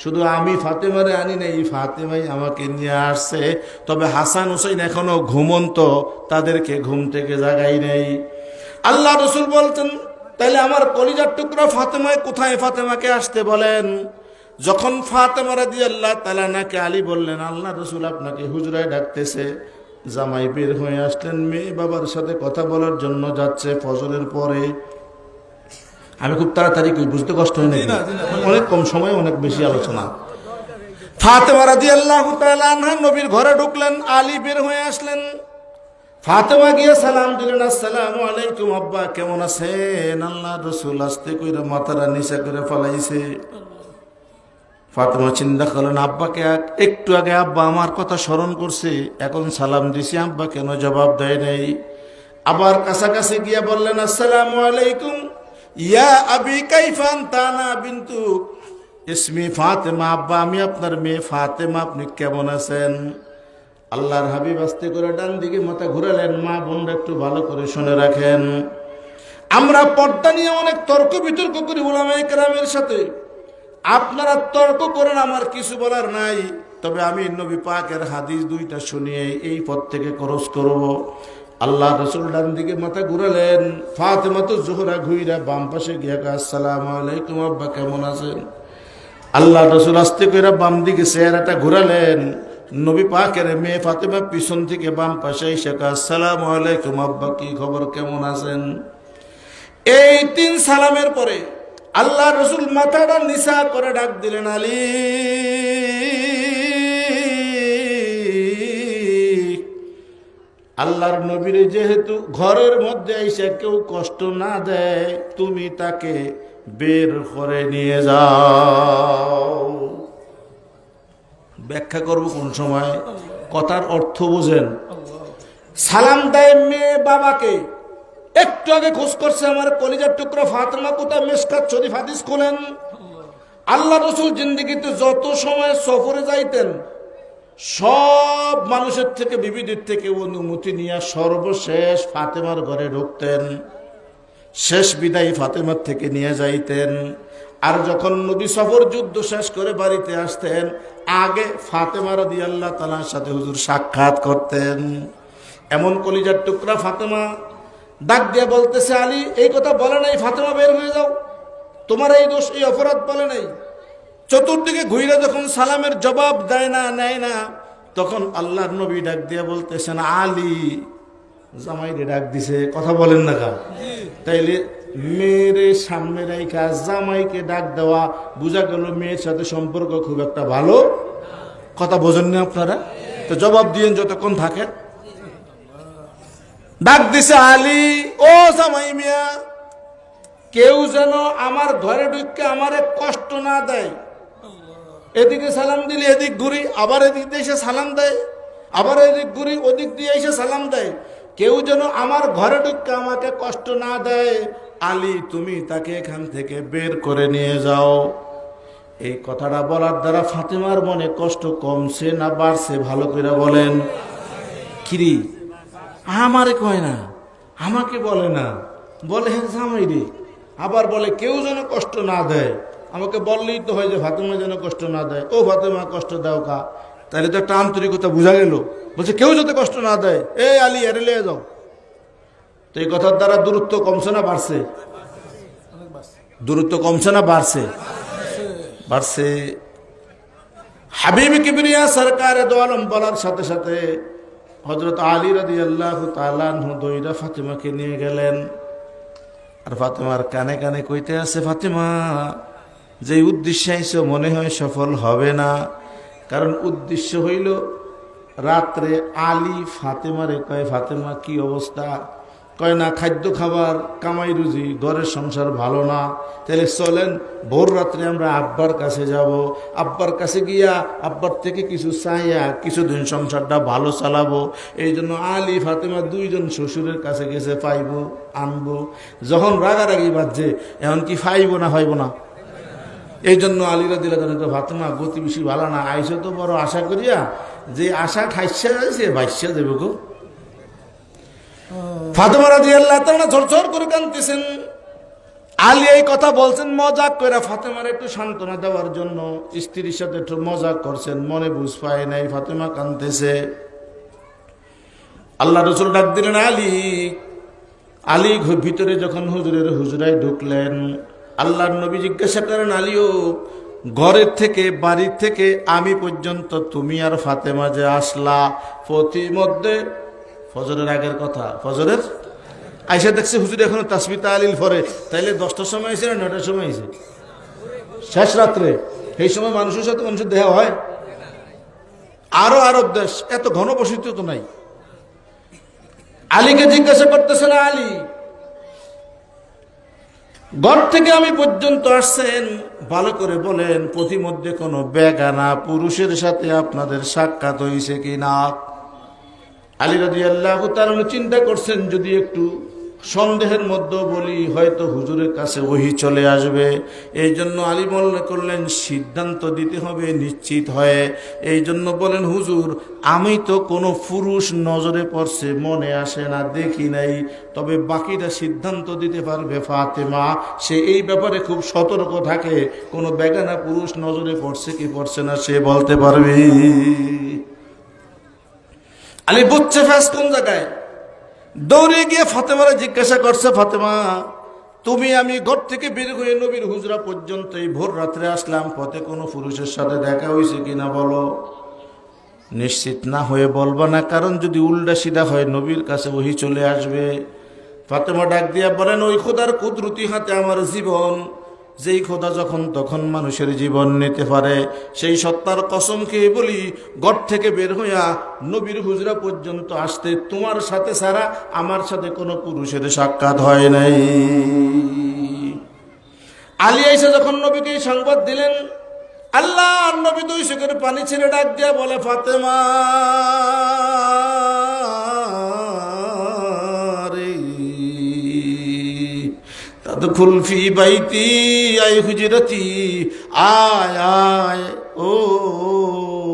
শুধু আমি ফাতেমারে আনি নাই, ফাতেমাই আমাকে নিয়ে আসছে। তবে হাসান হুসেন এখনো ঘুমন্ত, তাদেরকে ঘুম থেকে জাগাই নেই। আল্লাহ রসুল বলতেন, তাইলে আমার কলিজার টুকরা ফাতেমায় কোথায়? ফাতেমাকে আসতে বলেন। যখন ফাতেমা রাদিয়াল্লাহু তাআলা নাকে আলী বললেন, আল্লাহ রসুল আপনাকে হুজরায় ডাকতেছে। জামাই বের হয়ে আসলেন, মেয়ে বাবার সাথে কথা বলার জন্য যাচ্ছে ফজরের পরে। আমি খুব তাড়াতাড়ি কই, বুঝতে কষ্ট হয় না, অনেক কম সময় অনেক বেশি আলোচনা। ফাতেমা রাদিয়াল্লাহু তাআলা আনহা নবীর ঘরে ঢুকলেন, আলী বের হয়ে আসলেন। ফাতেমা গিয়ে সালাম দিলেন, আসসালামু আলাইকুম আব্বা, কেমন আছেন? আল্লাহ রসুল আস্তে কইরা মাথাটা নিচা করে ফলাইছে। ফাতেমা চিন্তা করলেন, আব্বাকে একটু আগে আব্বা আমার কথা স্মরণ করছে, এখন সালাম দিছি, আব্বা কেন জবাব দেয় নাই? আবার কাছাকাছি গিয়া বললেন, আসসালামু আলাইকুম ইয়া আবি কাইফা আনতা? আনা বিনতু ইসমি ফাতেমা, আব্বা আমি আপনার মেয়ে ফাতেমা, আপনি কেমন আছেন? আল্লাহর হাবিব আস্তে করে ডান দিকে মাথা ঘুরালেন। মা বোনরা একটু ভালো করে শুনে রাখেন, আমরা পর্দা নিয়ে অনেক তর্ক বিতর্ক করি উলামায়ে কেরামের সাথে। আপনারা তর্ক করেন, আমার কিছু বলার নাই। তবে আমি নবী পাকের হাদিস দুইটা শুনিয়ে এই পথ থেকে খরচ করব। আল্লাহ রসুল ডান দিকে মাথা ঘুরালেন। ফাতেমা তো জোহরা ঘুইরা বাম পাশে গিয়া, আসসালামু আলাইকুম আব্বা কেমন আছেন? আল্লাহ রসুল আস্তে করে বাম দিকে চেহারাটা ঘুরালেন। নবী পাকের মেয়ে ফাতেমা পিছন থেকে বাম পাশে এসে, আসসালামু আলাইকুম আব্বা, কি খবর, কেমন আছেন? এই 3 সালামের পরে আল্লাহ রসুল মাথাটা নিচা করে ডাক দিলেন, আলী। আল্লাহর নবীর যেহেতু ঘরের মধ্যে এসে কেউ কষ্ট না দেয়, তুমি তাকে বের করে নিয়ে যাও। ব্যাখ্যা করব কোন সময়, কথার অর্থ বুঝেন। সালাম দেয় মেয়ে বাবাকে, একটু আগে খোঁজ করছে আমার কলিজার টুকরা ফাতেমা কোথায়? মিশকাত শরীফ হাদিস খোলেন। আল্লাহ রসুল জিন্দেগিতে যত সময় সফরে যাইতেন, সব মানুষের থেকে বিবিদের থেকে অনুমতি নিয়ে সর্বশেষ ফাতেমার ঘরে ঢুকতেন। শেষ বিদায় ফাতেমার থেকে নিয়ে যাইতেন। আর যখন নবী সফর যুদ্ধ শেষ করে বাড়িতে আসতেন, আগে ফাতেমা রাদিয়াল্লাহু তাআলার সাথে হুজুর সাক্ষাৎ করতেন। এমন কলিজার টুকরা ফাতেমা ডাক দিয়ে বলতেছে, আলী এই কথা বলে নাই ফাতেমা বের হয়ে যাও, তোমার এই দোষ এই অপরাধ বলে নাই। চতুর্দিকে ঘুরে যখন সালামের জবাব দেয় না, নেয় না, তখন আল্লাহর নবী ডাক দিয়ে বলতেছেন, আলী জামাইরে ডাক দিছে, কথা বলেন না কা? তাইলে মেয়েরে সামনে রাইখা জামাইকে ডাক দেওয়া, বোঝা গেল মেয়ের সাথে সম্পর্ক খুব একটা ভালো। কথা বোঝেন না আপনারা? তো জবাব দিয়েন যতক্ষণ থাকেন। ডাক দিছে, আলী ও জামাই মিয়া, কেউ যেন আমার ঘরে ঢুকে আমারে কষ্ট না দেয়। এদিকে সালাম দিলে এদিক ঘুরি, আবার এদিক দিয়ে এসে সালাম দেয়, আবার এদিক ঘুরি ওদিক দিয়ে এসে সালাম দেয়। কেউ যেন আমার ঘরে ঢুকে আমাকে কষ্ট না দেয়। আলী তুমি তাকে এখান থেকে বের করে নিয়ে যাও। এই কথাটা বলার দ্বারা ফাতেমার মনে কষ্ট কমছে না বাড়ছে? ভালো করে বলেন। কিরি আমারে কয় না, আমাকে বলে না, বলে হ্যাঁ জামাই রে। আবার বলে কেউ যেন কষ্ট না দেয়। আমাকে বললেই তো হয় যে ফাতেমা যেন কষ্ট না দেয়। ও ফাতেমা কষ্ট দাও কা, তাহলে তো একটা আন্তরিকতা বোঝা গেল। বলছে কেউ যাতে কষ্ট না দেয়, এ আলী এরে লিয়ে যাও। তো এই কথার দ্বারা দূরত্ব কমছে না বাড়ছে? দূরত্ব কমছে না বাড়ছে? বাড়ছে। হাবিব কিবরিয়া সরকার দো আলম বলার সাথে সাথে হযরত আলী রাদিয়াল্লাহু তাআলা আনহু দইরা ফাতেমাকে নিয়ে গেলেন। আর ফাতেমার কানে কানে কইতে আছে, ফাতেমা যে উদ্দেশ্যে আইছো মনে হয় সফল হবে না। কারণ উদ্দেশ্য হইল রাত্রে আলী ফাতেমারে কয়, ফাতেমা কি অবস্থা? কয় না, খাদ্য খাবার কামাই রুজি ঘরের সংসার ভালো না, তাহলে চলেন ভোর রাত্রে আমরা আব্বার কাছে যাব, আব্বার কাছে গিয়া আব্বার থেকে কিছু চাইয়া কিছুদিন সংসারটা ভালো চালাবো। এই জন্য আলী ফাতেমা দুইজন শ্বশুরের কাছে গেছে, পাইবো আনবো। যখন রাগারাগি বাজছে, এখন কি পাইবো না পাইবো না? এই জন্য আলী রাদিয়াল্লাহু তাআলা, ফাতেমা গতি বেশি ভালো না, আইসো তো বড় আশা করিয়া, যে আশা ঠাইসা যাইছে বাইসা দেবে গো। ফাতেমা রাদিয়াল্লাহু তাআলা ঝরঝর করে কাঁদতেছেন। আলী এই কথা বলছেন মজাক করে, ফাতেমার একটু সান্ত্বনা দেওয়ার জন্য স্ত্রীর সাথে একটু মজাক করছেন, মনে বুঝ পায় নাই, ফাতেমা কাঁদতেছে। আল্লাহ রাসূল ডাক দিলেন আলী। আলী ভিতরে যখন হুজুরের হুজরায় ঢুকলেন, আল্লাহর নবী জিজ্ঞাসা করেন, আলীও ঘরের থেকে বাড়ির থেকে আমি পর্যন্ত তুমি আর ফাতেমা যে আসলা, প্রতিমধ্যে ফজরের আগের কথা, ফজরের আইসা দেখছে হুজুর এখনো তাসবিহ তাহলিল পড়ে, তাইলে 10টার সময় আইসে না 9টার সময় আইসে? শেষ রাত্রে। এই সময় মানুষের সাথে মানুষের দেহা হয়? আরো আরব দেশ, এত ঘনবসতি তো নাই। আলীকে জিজ্ঞাসা করতেছে না, আলী ঘর থেকে আমি পর্যন্ত আসছেন, ভালো করে বলেন প্রতিমধ্যে কোনো বেগানা পুরুষের সাথে আপনাদের সাক্ষাৎ হয়েছে কিনা? আলী রাদিয়াল্লাহু তাআলা চিন্তা করছেন, যদি একটু সন্দেহের মধ্যে বলি হয়তো হুজুরের কাছে ওহী চলে আসবে। এই জন্য আলী মনে করলেন সিদ্ধান্ত দিতে হবে নিশ্চিত হয়ে। এই জন্য বলেন, হুজুর আমি তো কোনো পুরুষ নজরে পড়ছে মনে আসে না, দেখি নাই, তবে বাকিটা সিদ্ধান্ত দিতে পারবে ফাতেমা। সে এই ব্যাপারে খুব সতর্ক থাকে, কোনো বেগানা পুরুষ নজরে পড়ছে কি পড়ছে না সে বলতে পারবে। আলী বুঝছে ফ্যাস কোন জায়গায়, দৌড়ে গিয়ে ফাতেমারা জিজ্ঞাসা করছে, ফাতেমা তুমি আমি ঘর থেকে বের হয়ে নবীর হুজরা পর্যন্ত এই ভোর রাত্রে আসলাম, পথে কোনো পুরুষের সাথে দেখা হয়েছে কিনা বলো। নিশ্চিত না হয়ে বলবা না, কারণ যদি উল্টা সিধা হয় নবীর কাছে ওহী চলে আসবে। ফাতেমা ডাক দিয়া বলেন, ওই খোদার কুদরতি হাতে আমার জীবন, যেই খোদা যখন তখন মানুষের জীবন নিতে পারে, সেই সত্তার কসম খেয়ে বলি ঘর থেকে বের হইয়া নবীর হুজরা পর্যন্ত আসতে তোমার সাথে ছাড়া আমার সাথে কোনো পুরুষের সাক্ষাৎ হয় নাই। আলী আইসা যখন নবীকে সংবাদ দিলেন, আল্লাহ নবী দুই চোখের পানি ছেড়ে ডাক দিয়া বলে, ফাতেমা তাদখুল ফি বাইতি আই হুজরাতি, আয় আয় ও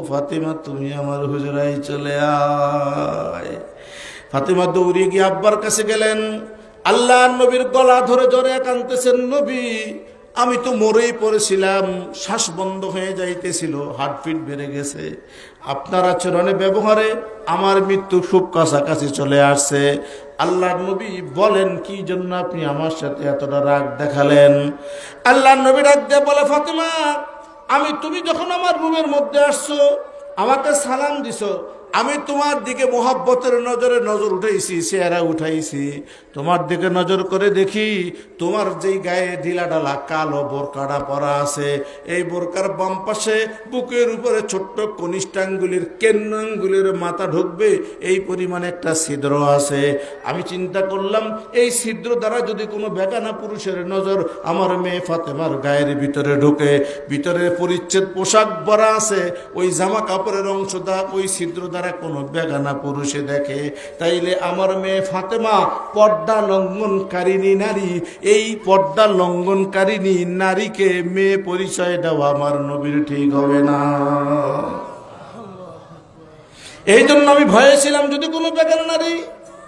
ফাতেমা তুমি আমার হুজরায় চলে আয়। ফাতেমা দৌড়িয়ে গিয়ে আব্বার কাছে গেলেন, আল্লাহ নবীর গলা ধরে জোরে কাঁদতেছেন, নবী আমি তো মরেই পড়েছিলাম, শ্বাস বন্ধ হয়ে যাইতেছিল, হার্টবিট বেড়ে গেছে, আপনার আচরণে ব্যবহারে আমার মৃত্যু খুব কাছাকাছি চলে আসছে। আল্লাহর নবী বলেন, কি জন্য আপনি আমার সাথে এতটা রাগ দেখালেন? আল্লাহর নবী রাগ দিয়ে বলে, ফাতেমা তুমি যখন আমার রুমের মধ্যে আসছো, আমাকে সালাম দিছো, আমি তোমার দিকে মোহাব্বতের নজরে নজর উঠাইছি, চেহারা উঠাইছি, তোমার দিকে নজর করে দেখি তোমার যেই গায়ে ঢিলা ঢালা কালো বোরকাটা পরা আছে, এই বোরকার বাম পাশে বুকের উপরে ছোট্ট কনিষ্ঠাঙ্গুলির কেন্নাঙ্গুলির মাথা ঢুকবে এই পরিমাণে একটা ছিদ্র আছে। আমি চিন্তা করলাম এই ছিদ্র দ্বারা যদি কোনো বেগানা পুরুষের নজর আমার মেয়ে ফাতেমার গায়ের ভিতরে ঢুকে, ভিতরে পরিচ্ছেদ পোশাক ভরা আছে, ওই জামা কাপড়ের অংশটা ওই ছিদ্র দ্বারা কোনো বেগানা পুরুষে দেখে, তাইলে আমার মেয়ে ফাতেমা পর্দা লঙ্ঘনকারিণী নারী, এই পর্দা লঙ্ঘনকারিণী নারীকে মেয়ে পরিচয় দেওয়া আমার নবীর ঠিক হবে না। এই জন্য আমি ভয়ে ছিলাম, যদি কোনো বেগানা নারী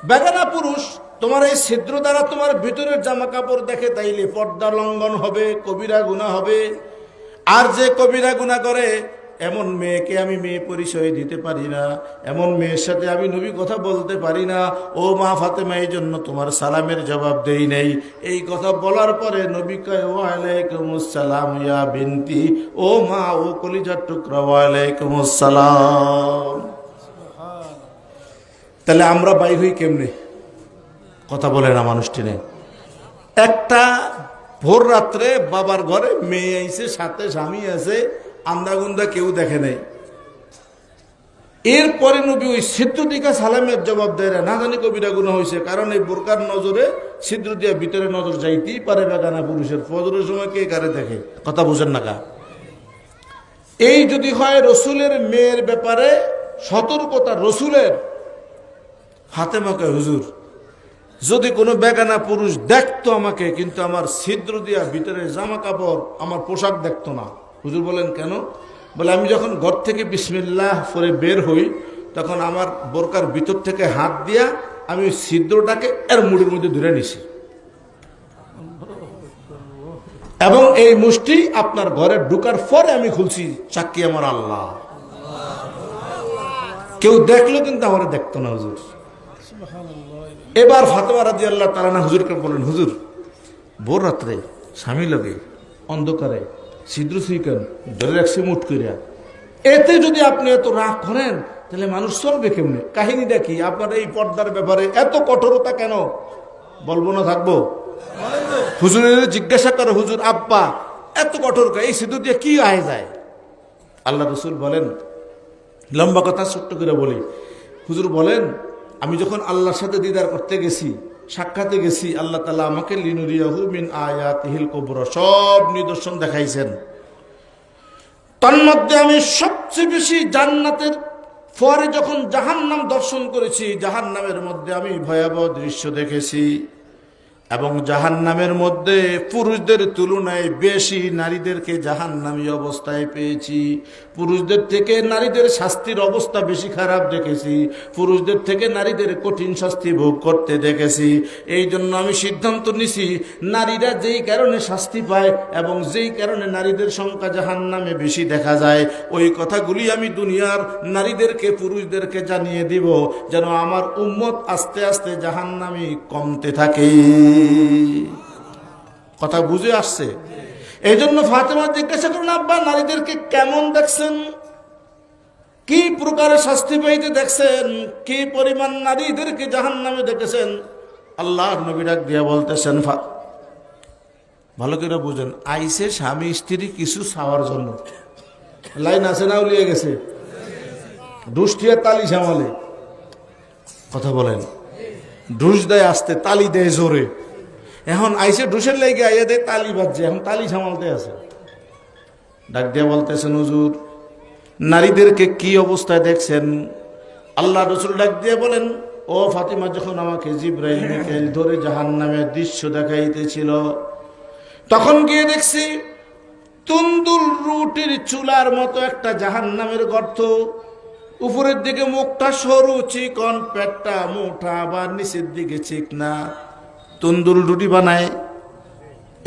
বেগানা পুরুষ তোমার এই ছিদ্র দ্বারা তোমার ভিতরের জামা কাপড় দেখে, তাইলে পর্দা লঙ্ঘন হবে, কবিরা গুনাহ হবে। আর যে কবিরা গুনাহ করে এমন মেয়েকে আমি মেয়ে পরিচয় দিতে পারি না, এমন মেয়ের সাথে আমি নবী কথা বলতে পারি না। ও মা ফাতেমা, এই জন্য তোমার সালামের জবাব দেই নেই। এই কথা বলার পরে নবী কয়, ওয়ালাইকুম আসসালাম ইয়া বিনতি, ও মা, ও কলিজার টুকরা, ওয়ালাইকুম আসসালাম। তাহলে আমরা বাইর হই কেমনে? কথা বলে না মানুষটি নেই। একটা ভোর রাত্রে বাবার ঘরে মেয়ে আইছে, সাথে স্বামী আছে, আন্দাগুন্দা কেউ দেখে নাই। এরপরে নবী ওই ছিদ্র দিকা সালামের জবাব দেয় না জানি কবিরা গুনাহ হয়েছে, কারণ এই বোরকার নজরে ছিদ্র দিয়া ভিতরে নজর যাইতেই পারে বেগানা পুরুষের। ফজরের সময় কে কারে দেখে, কথা বুঝেন না কা? এই যদি হয় রসুলের মেয়ের ব্যাপারে সতর্কতা রসুলের, ফাতেমাকে হুজুর যদি কোনো বেগানা পুরুষ দেখতো আমাকে, কিন্তু আমার ছিদ্র দিয়া ভিতরে জামা কাপড় আমার পোশাক দেখতো না। হুজুর বলেন কেন? বলে আমি যখন ঘর থেকে বিসমিল্লাহ পরে বের হই, তখন আমার বোরকার ভিতর থেকে হাত দিয়া আমি ওই ছিদ্রটাকে এর মুড়ির মধ্যে ধরে নিছি, এবং এই মুষ্টি আপনার ঘরে ঢুকার পরে আমি খুলছি, চাকি আমার আল্লাহ। কেউ দেখলো কিন্তু আমার দেখতো না হুজুর। এবার ফাতেমা রাদিয়াল্লাহু তাআলা হুজুরকে বলেন, হুজুর ভোর রাত্রে স্বামী লাগে অন্ধকারে ছিদ্র সুইকেন ধরে রাখছে মুঠ করিয়া, এতে যদি আপনি এত রাগ করেন তাহলে মানুষ চলবে কেমনে? কাহিনীটা কি? আপনার এই পর্দার ব্যাপারে এত কঠোরতা কেন? বলবো না থাকবো? হুজুরের জিজ্ঞাসা করে, হুজুর আব্বা এত কঠোর, এই ছিদ্র দিয়ে কি আয় যায়? আল্লাহ রসুল বলেন, লম্বা কথা ছোট্ট করে বলি, হুজুর বলেন আমি যখন আল্লাহর সাথে দিদার করতে গেছি, সাক্ষাতে গেছি, আল্লাহ তাআলা আমাকে লিনুরিয়াহু মিন আয়াতিহিল কুবরা সব নিদর্শন দেখাইছেন। তন্মধ্যে আমি সবচেয়ে বেশি জান্নাতের পরে যখন জাহান্নাম দর্শন করেছি, জাহান্নামের মধ্যে আমি ভয়াবহ দৃশ্য দেখেছি, এবং জাহান্নামের মধ্যে পুরুষদের তুলনায় বেশি নারীদেরকে জাহান্নামী অবস্থায় পেয়েছি। পুরুষদের থেকে নারীদের শাস্তির অবস্থা বেশি খারাপ দেখেছি, পুরুষদের থেকে নারীদের কঠিন শাস্তি ভোগ করতে দেখেছি। এই জন্য আমি সিদ্ধান্ত নিছি, নারীরা যেই কারণে শাস্তি পায় এবং যেই কারণে নারীদের সংখ্যা জাহান্নামে বেশি দেখা যায়, ওই কথাগুলি আমি দুনিয়ার নারীদেরকে পুরুষদেরকে জানিয়ে দিব, যেন আমার উম্মত আস্তে আস্তে জাহান্নামী কমতে থাকে। কথা বুঝে আসছে? এই জন্য ফাতেমা জিজ্ঞাসা করেন, আব্বা নারীদেরকে কেমন দেখছেন, কি প্রকারের শাস্তি পাইতে দেখছেন, কি পরিমাণ নারীদেরকে জাহান্নামে দেখেছেন? আল্লাহর নবী ডাক দিয়া বলতেছেন, ভালো করে বুঝেন, আইসে স্বামী স্ত্রী কিছু চাওয়ার জন্য, লাইন আছে না উলিয়ে গেছে, দুষ্টিয়া তালি সামালে, কথা বলেন, ঢুস দেয় আসতে, তালি দেয় জোরে। এখন আইসে ঢুসের লেগে আইয়া দেয় তালি বাজছে, এখন তালি সামালতে আছে। ডাক দিয়া বলতেছেন, হুজুর নারীদেরকে কি অবস্থায় দেখছেন? আল্লাহ রসুল ডাক দিয়ে বলেন, ও ফাতিমা, যখন আমাকে জিবরাইল মিকাইল ধরে জাহান্নামের দৃশ্য দেখাইতেছিল, তখন গিয়ে দেখছি তন্দুর রুটির চুলার মতো একটা জাহান্নামের গর্ত, উপরের দিকে মুখটা সরু চিকন, পেটটা মোটা, আবার নিচের দিকে চিকনা। তন্দুর রুটি বানায়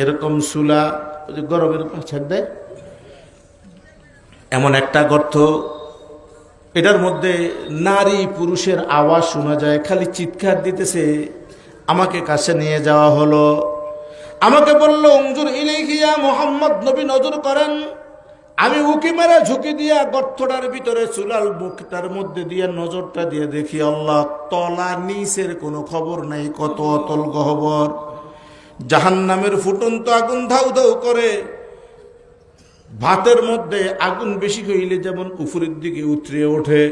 এরকম চুলা, গরমের ছেড়ে দেয় এমন একটা গর্ত, এটার মধ্যে নারী পুরুষের আওয়াজ শোনা যায়, খালি চিৎকার দিতেছে। আমাকে কাছে নিয়ে যাওয়া হলো, আমাকে বললো, উনজুর ইলাইহিয়া মুহাম্মদ, নবী নজর করেন। আমি উকি মেরে ঝুঁকি দিয়া গর্তটার ভিতরে চুলাল মুখটার মধ্যে দিয়ে নজরটা দিয়ে দেখি, আল্লাহ, তলা নিচের কোনো খবর নাই, কত অতল গহ্বর। জাহান্নামের ফুটন্ত আগুন ধাউ ধাউ করে। ভাতের মধ্যে আগুন বেশি হইলে যেমন উপরের দিকে উতরে ওঠে,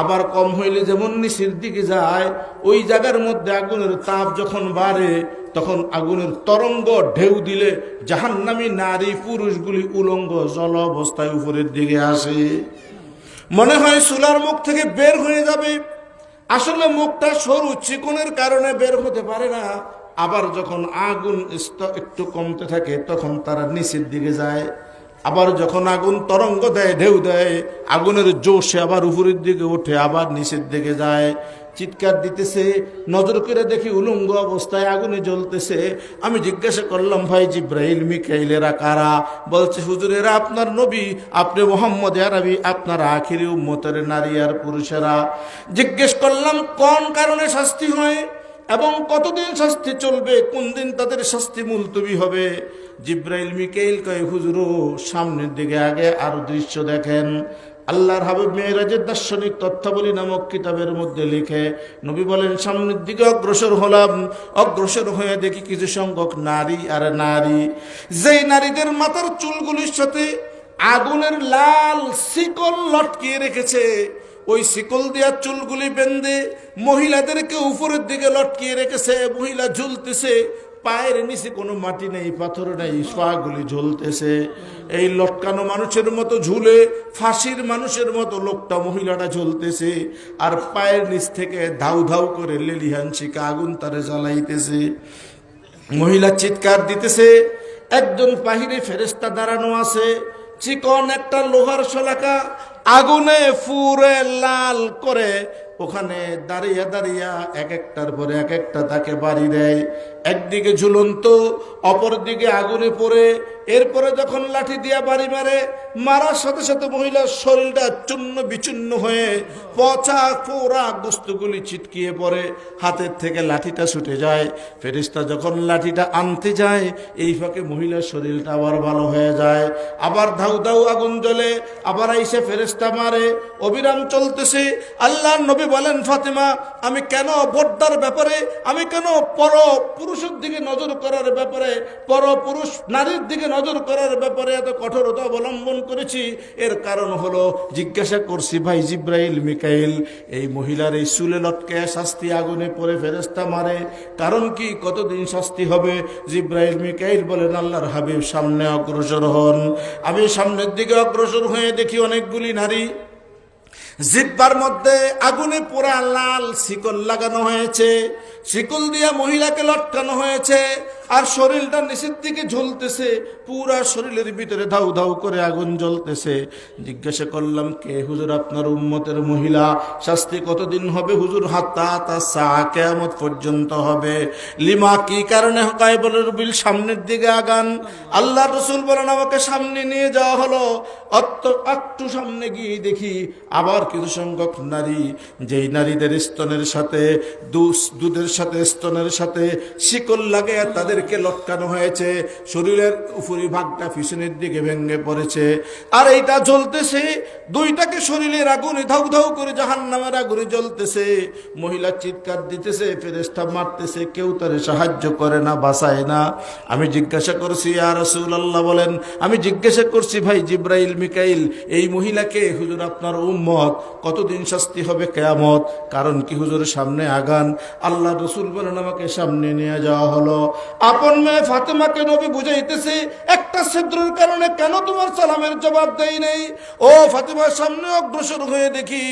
আবার কম হইলে যেমন নিচের দিকে যায়। ওই জায়গার মধ্যে আগুনের তাপ যখন বাড়ে, তখন আগুনের তরঙ্গ ঢেউ দিলে জাহান্নামী নারী পুরুষগুলি উলঙ্গ জল অবস্থায় উপরের দিকে আসে। মনে হয় চুলার মুখ থেকে বের হয়ে যাবে, আসলে মুখটা সরু চিকনের কারণে বের হতে পারে না। আবার যখন আগুন একটু কমতে থাকে, তখন তারা নিচের দিকে যায়। আবার যখন আগুন তরঙ্গ দেয়, ঢেউ দেয়, আগুনের জোশে আবার উপরের দিকে ওঠে, আবার নিচের দিকে যায়। চিৎকার দিতেছে, নজর করে দেখি উলঙ্গ অবস্থায় আগুনে জ্বলতেছে। আমি জিজ্ঞাসা করলাম, ভাই জিব্রাইল মিকাইলেরা কারা? বলছে, হুজুরেরা আপনার নবী, আপনি মোহাম্মদ আরবি, আপনার আখিরি উম্মতের নারী আর পুরুষেরা। জিজ্ঞেস করলাম, কোন কারণে শাস্তি হয় এবং কতদিন শাস্তি চলবে, কোন দিন তাদের শাস্তি মুলতবি হবে? জিব্রাইল মিকাইল কয়, হুজুর সামনের দিকে আগে আরো দৃশ্য দেখেন। আল্লাহর হাবিব মেরাজের দার্শনিক তথ্যাবলী নামক কিতাবের মধ্যে লিখে, নবী বলেন, সামনের দিকে অগ্রসর হলাম, অগ্রসর হয়ে দেখি কিছু সংখ্যক নারী আর নারী, যেই নারীদের মাথার চুলগুলির সাথে আগুনের লাল শিকল লটকিয়ে রেখেছে, ওই শিকল দিয়া চুলগুলি বেঁধে মহিলাদেরকে উপরের দিকে লটকিয়ে রেখেছে। মহিলা ঝুলতেছে, পায়ের নিচে কোনো মাটি নেই, পাথর নেই, পাগুলি ঝুলতেছে। এই লটকানো মানুষের মতো ঝুলে ফাঁসির মানুষের মতো লোকটা মহিলাটা ঝুলতেছে, আর পায়ের নিচ থেকে ধাউ ধাউ করে লেলিহান শিখা আগুন তারে জ্বালাইতেছে। মহিলা চিৎকার দিতেছে। একজন বাহিরে ফেরেশতা দাঁড়ানো আছে, চিকন একটা লোহার শলাকা আগুনে পুরে লাল করে ওখানে দাঁড়িয়ে দাঁড়িয়ে এক একটার পরে এক একটা তাকে বাড়ি দেয়। একদিকে ঝুলন্ত, অপর দিকে আগুনে পড়ে। এরপরে যখন লাঠি দিয়া বাড়ি মারে, মারার সাথে সাথে মহিলার শরীরটা চূর্ণ বিচূর্ণ হয়ে পচা পোড়া গোস্তগুলি ছিটকিয়ে পড়ে, হাতের থেকে লাঠিটা ছুটে যায়। ফেরেশতা যখন লাঠিটা আনতে যায়, এই ফাঁকে মহিলার শরীরটা আবার ভালো হয়ে যায়। আবার ধাউ ধাউ আগুন জ্বলে, আবার আইসে ফেরেশতা মারে, অবিরাম চলতেছে। আল্লাহর নবী বলেন, ফাতেমা, আমি কেন পর্দার ব্যাপারে, আমি কেন পর পুরুষের দিকে নজর করার ব্যাপারে, পর পুরুষ নারীর দিকে নজর করার ব্যাপারে এত কঠোরতা অবলম্বন করেছি? এর কারণ হলো, জিজ্ঞাসা করছি, ভাই জিব্রাইল মিকাইল, এই মহিলার এই চুলে লটকে শাস্তি আগুনে পড়ে ফেরেশতা মারে, কারণ কি? কতদিন শাস্তি হবে? জিব্রাইল মিকাইল বলেন, আল্লাহর হাবিব সামনে অগ্রসর হন। আমি সামনের দিকে অগ্রসর হয়ে দেখি অনেকগুলি নারী, জিব্বার মধ্যে আগুনে পোড়া লাল শিকল লাগানো হয়েছে, শিকল দিয়া মহিলাকে লটকানো হয়েছে, আর শরীরটা নিচের দিকে ঝুলতেছে, পুরা শরীরের ভিতরে ধাউ ধাউ করে আগুন জ্বলতেছে। জিজ্ঞাসা করলাম, কে? হুজুর, আপনার উম্মতের মহিলা। শাস্তি কতদিন হবে? হুজুর, হাত্তা তাসা, কিয়ামত পর্যন্ত হবে। লিমা, কি কারণে? হয় বলে, রবিল সামনের দিকে আগান। আল্লাহ রাসূল বলেন, আমাকে সামনে নিয়ে যাওয়া হলো। একটু সামনে গিয়ে দেখি আবার কিছু সংখ্যক নারী, যেই নারীদের স্তনের সাথে দুধের সাথে স্তনের সাথে শিকল লাগে তাদেরকে লটকানো হয়েছে, শরীরের উপরি ভাগটা পিছনের দিকে ভেঙে পড়েছে, আর এইটা জ্বলতেছে। দুইটাকে শরীরের আগুনে ধাউ ধাউ করে জাহান্নামের আগুনে জ্বলতেছে। মহিলা চিৎকার দিতেছে, ফেরেশতা মারতেছে, কেউ তারে সাহায্য করে না, বাঁচায় না। আমি জিজ্ঞাসা করছি, ইয়া রাসূলুল্লাহ, বলেন, আমি জিজ্ঞাসা করছি, ভাই জিব্রাইল মিকাইল, এই মহিলাকে, হুজুর আপনার উম্মত, কতদিন শাস্তি হবে? কিয়ামত। কারণ কি? হুজুর সামনে আগান। আল্লাহ রাসূল বলেন, আমাকে সামনে নিয়ে যাওয়া হলো। আপন মেয়ে ফাতেমাকে নবী বুঝাইতেছে, একটা ছিদ্রের কারণে কেন তোমার সালামের জবাব দেই নাই? ও ফাতেমার সামনে অগ্রসর হয়ে দেখি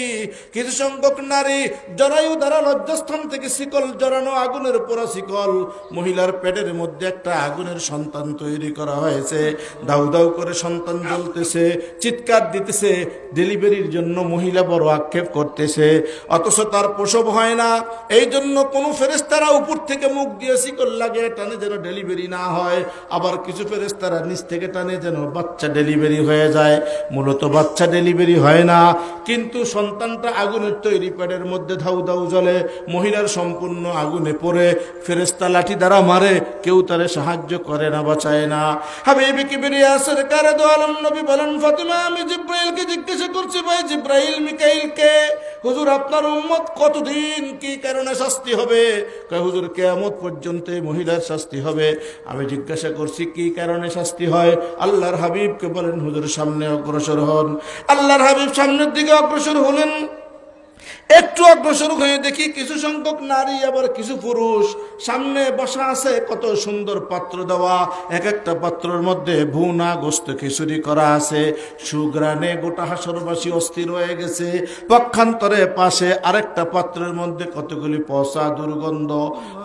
কিছু সংখ্যক নারী জরায়ু দ্বারা লজ্জাস্থান থেকে শিকল জড়ানো, আগুনের পোড়া শিকল, মহিলার পেটের মধ্যে একটা আগুনের সন্তান তৈরি করা হয়েছে, দাউ দাউ করে সন্তান জ্বলতেছে, চিৎকার দিতেছে। ডেলিভারির জন্য মহিলা বড় আক্ষেপ করতেছে, অথচ তার প্রসব হয় না। এই জন্য কোন ফেরেশতারা উপর থেকে মুখ দিয়ে শিকল লাগে টানে যেন ডেলিভারি না হয়, আবার কিছু ফেরেশতারা নিচ থেকে টানে যেন বাচ্চা ডেলিভারি হয়ে যায়। মূলত বাচ্চা ডেলিভারি হয় না, কিন্তু সন্তানটা আগুনের তৈরি পেটের মধ্যে ধাউ ধাউ জ্বলে, মহিলার সম্পূর্ণ আগুনে পড়ে, ফেরেশতা লাঠি দ্বারা মারে, কেউ তারে সাহায্য করে না, বাঁচায় না। হাবিবে কিবরিয়া সরকারে দো আলম নবী বলেন, ফাতেমা, আমি জিব্রাইলকে জিজ্ঞাসা করছি, ভাই জিব্রাইল মিকাইলকে, হুজুর আপনার উম্মত কতদিন, কি কারণে শাস্তি হবে? কয়, হুজুর কিয়ামত পর্যন্ত মহিলার শাস্তি হবে। আমি জিজ্ঞাসা করছি, কি কারণে শাস্তি হয়? আল্লাহর হাবিবকে বলেন, হুজুর সামনে অগ্রসর হন। আল্লাহর হাবিব সামনের দিকে অগ্রসর হলেন। একটু অগ্রসর হয়ে দেখি কিছু সংখ্যক নারী, আবার কিছু পুরুষ সামনে বসা আছে, কত সুন্দর পাত্র দেওয়া, এক একটা পাত্রের মধ্যে ভুনা গোস্ত খিচুড়ি করা আছে, সুগ্রানে গোটা হাসরবাসী অস্থির হয়ে গেছে। পক্ষান্তরে পাশে আরেকটা পাত্রের মধ্যে কতগুলি পচা দুর্গন্ধ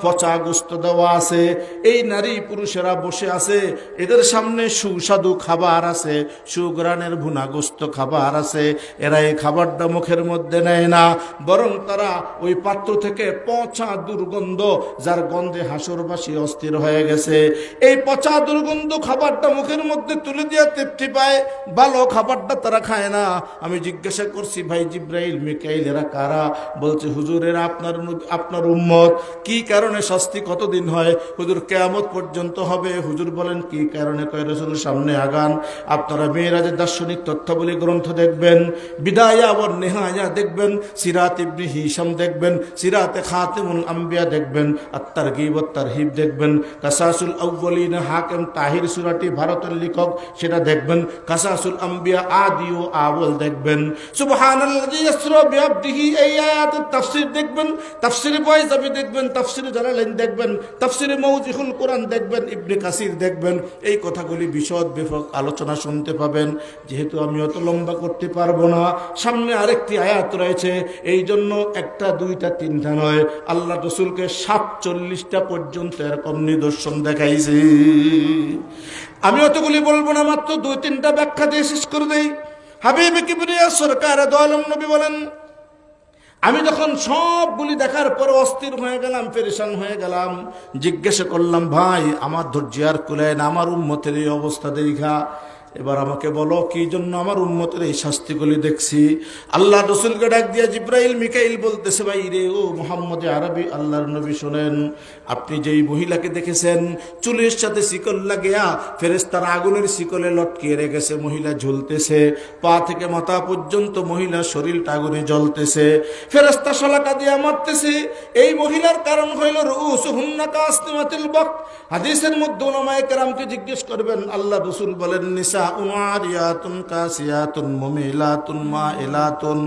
পচা গোস্ত দেওয়া আছে। এই নারী পুরুষেরা বসে আছে, এদের সামনে সুস্বাদু খাবার আছে, সুগ্রানের ভুনা গোস্ত খাবার আছে। এরা এই খাবারটা মুখের মধ্যে নেয় না, বরং তারা ওই পাত্র থেকে পচা দুর্গন্ধ, যার গন্ধে হাসরবাসী অস্থির হয়ে গেছে, এই পচা দুর্গন্ধ খাবারটা মুখের মধ্যে তুলে দিয়ে তৃপ্তি পায়, ভালো খাবারটা তারা খায় না। আমি জিজ্ঞাসা করছি, ভাই জিব্রাইল মিকাইল, এরা কারা? বলছে, হুজুর এরা আপনার উম্মত। কি কারণে শাস্তি কতদিন হয়? হুজুর কিয়ামত পর্যন্ত হবে। হুজুর বলেন, কি কারণে? কয়, রাসূল সামনে আগান। আপনারা মেরাজের দার্শনিক তথ্যাবলী গ্রন্থ দেখবেন, বিদায়া ওয়া নিহায়া দেখবেন, সিরাত ইবনে হিশাম দেখবেন, সিরাতে খাতিমুল আম্বিয়া দেখবেন, আর আত-তারগীব ওয়াত তারহিব দেখবেন, কাসাসুল আউয়ালিন হাকিম তাহির সূরাটি ভারতের লেখক সেটা দেখবেন, কাসাসুল আম্বিয়া আদি ও আওয়াল দেখবেন, সুবহানাল্লাযী ইয়াসরা বিআবদিহি এই আয়াতের তাফসীর দেখবেন, তাফসীরে বাইজাবি দেখবেন, তাফসীরে জালালাইন দেখবেন, তাফসীরে মাওজিহুল কোরআন দেখবেন, ইবনে কাসির দেখবেন। এই কথাগুলি বিশদ ব্যাপক আলোচনা শুনতে পাবেন। যেহেতু আমি অত লম্বা করতে পারবো না, সামনে আরেকটি আয়াত রয়েছে, এই জন্য একটা দুইটা তিনটা নয়, আল্লাহ রসুলকে 47টা পর্যন্ত এরকম নিদর্শন দেখাইছে। আমি অতগুলি বলবো না, মাত্র 2-3টা ব্যাখ্যা দিয়ে শেষ করে দেই। হাবিব কিবরিয়া সরকার দো আলম নবী বলেন, আমি যখন সবগুলি দেখার পর অস্থির হয়ে গেলাম, পেরেশান হয়ে গেলাম, জিজ্ঞাসা করলাম, ভাই আমার ধৈর্য আর কুলায় না, আমার উম্মতের এই অবস্থা দেখা, এবার আমাকে বলো কি জন্য আমার উম্মতের এই শাস্তিগুলি দেখছি। আল্লাহ রসুলকে ডাক দিয়া জিব্রাইল মিকাইল বলতেছে, ভাই রে ও মুহাম্মদ আরবি আল্লাহর নবী শোনেন, আপনি যেই মহিলাকে দেখেছেন চুলের সাথে শিকল লাগিয়া ফেরেশতার আগুনের শিকলে লটকিয়ে রেখেছে, মহিলা ঝুলতেছে, পা থেকে মাথা পর্যন্ত মহিলার শরীরটা আগুনে জ্বলতেছে, ফেরেশতা শলাকা দিয়া মারতেছে, এই মহিলার কারণ হইল রুউসুহুন্না কাসনিমাতিল বক। হাদিসের মধ্যে উলামায়ে কেরামকে জিজ্ঞেস করবেন, আল্লাহ রাসূল বলেন, নিসাউন আরিয়াতুন কাসিয়াতুন মুমিলাতুন মাইলাতুন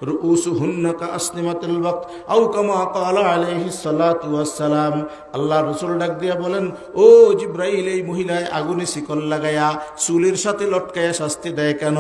রুউসুহুন্না কাসনিমাতিল বক আও কামা ক্বালা আলাইহিস সালাতু ওয়াস সালাম। আল্লাহ রাসূল ডাক দিয়া বলেন, ও জিব্রাইল, এই মহিলায় আগুনে শিকল লাগায়া চুলের সাথে লটকায়া শাস্তি দেয় কেন?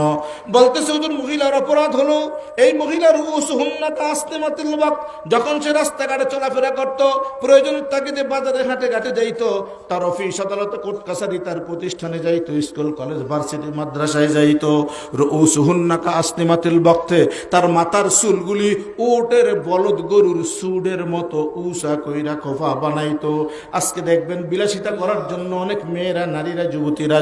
বলতেছে, ওদের মহিলার অপরাধ হলো, এই মহিলার রুউসুহুন্না কাসনিমাতিল বক, যখন সে রাস্তাঘাটে চলাফেরা করত, প্রয়োজনের তাগিদে বাজারে হাটে ঘাটে যাইত, তার অফিস আদালতে কোর্ট কাছারি, তার প্রতিষ্ঠানে যাইতো, স্কুল কলেজ ভার্সিটি মাদ্রাসায় যাইতো, রুউসুহুন্না কাসনিমাতিল বক্তে তার মাথার চুলগুলি উটের বলদ গরুর সুডের মতো উষা কইরা খোফা বানাইতো। আজকে দেখবেন বিলাসিতা করার জন্য অনেক মেয়েরা, নারীরা,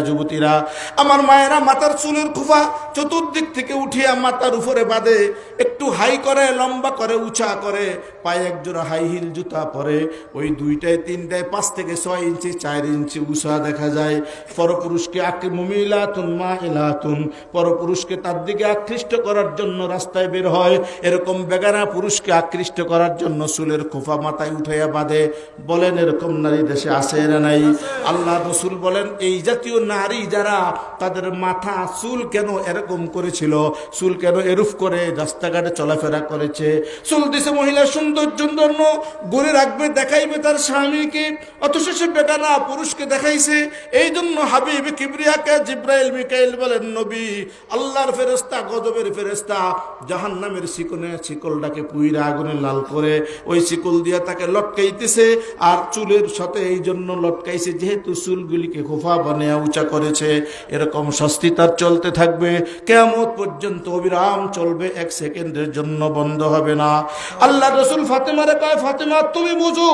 যুবতীরা, আমার মায়েরা মাথার চুলের খোফা চতুর্দিক থেকে উঠিয়া মাথার উপরে বাঁধে, একটু হাই করে, লম্বা করে, উঁচা করে, পায়ে একজোড়া হাই হিল জুতা পরে, ওই 2টায় 3টায় 5 থেকে 6 ইঞ্চি 4 ইঞ্চি উষা দেখা যায়। পরপুরুষকে মুমিলাতুন মাইলাতুন, পরপুরুষকে তার দিকে আকৃষ্ট করার জন্য রাস্তায় বের হয়, এরকম বেগানা পুরুষকে আকৃষ্ট করার জন্য চুলের খোফা মাথায় উঠাইয়া বাঁধে। বলেন এরকম নারী দেশে আছে না নাই? আল্লাহ রাসূল বলেন, এই জাতীয় নারী যারা, তাদের মাথা চুল কেন এরকম করেছিল, চুল কেন এরূপ করে রাস্তাঘাটে চলাফেরা করেছে, চুল দিছে মহিলা সৌন্দর্যের জন্য, গড়ে রাখবে, দেখাইবে তার স্বামীকে, অথচ সে বেগানা পুরুষকে দেখাইছে। এই জন্য হাবিব কিবরিয়াকে জিব্রাইল মিকাইল বলেন, নবী, আল্লাহর ফেরেশতা, গজবের ফেরেশতা জাহান্নামের শিকলটাকে পুইরা আগুনে লাল করে ওই শিকল দিয়া তাকে লটকাইতেছে, আর চুলের সাথে এই জন্য লটকাইছে যেহেতু চুলগুলিকে খোফা বানিয়ে উঁচা করেছে। এরকম শাস্তি তার চলতে থাকবে, কিয়ামত পর্যন্ত অবিরাম চলবে, 1 সেকেন্ডের জন্য বন্ধ হবে না। আল্লাহ রাসূল ফাতেমারে কয়, ফাতেমা তুমি বুঝো,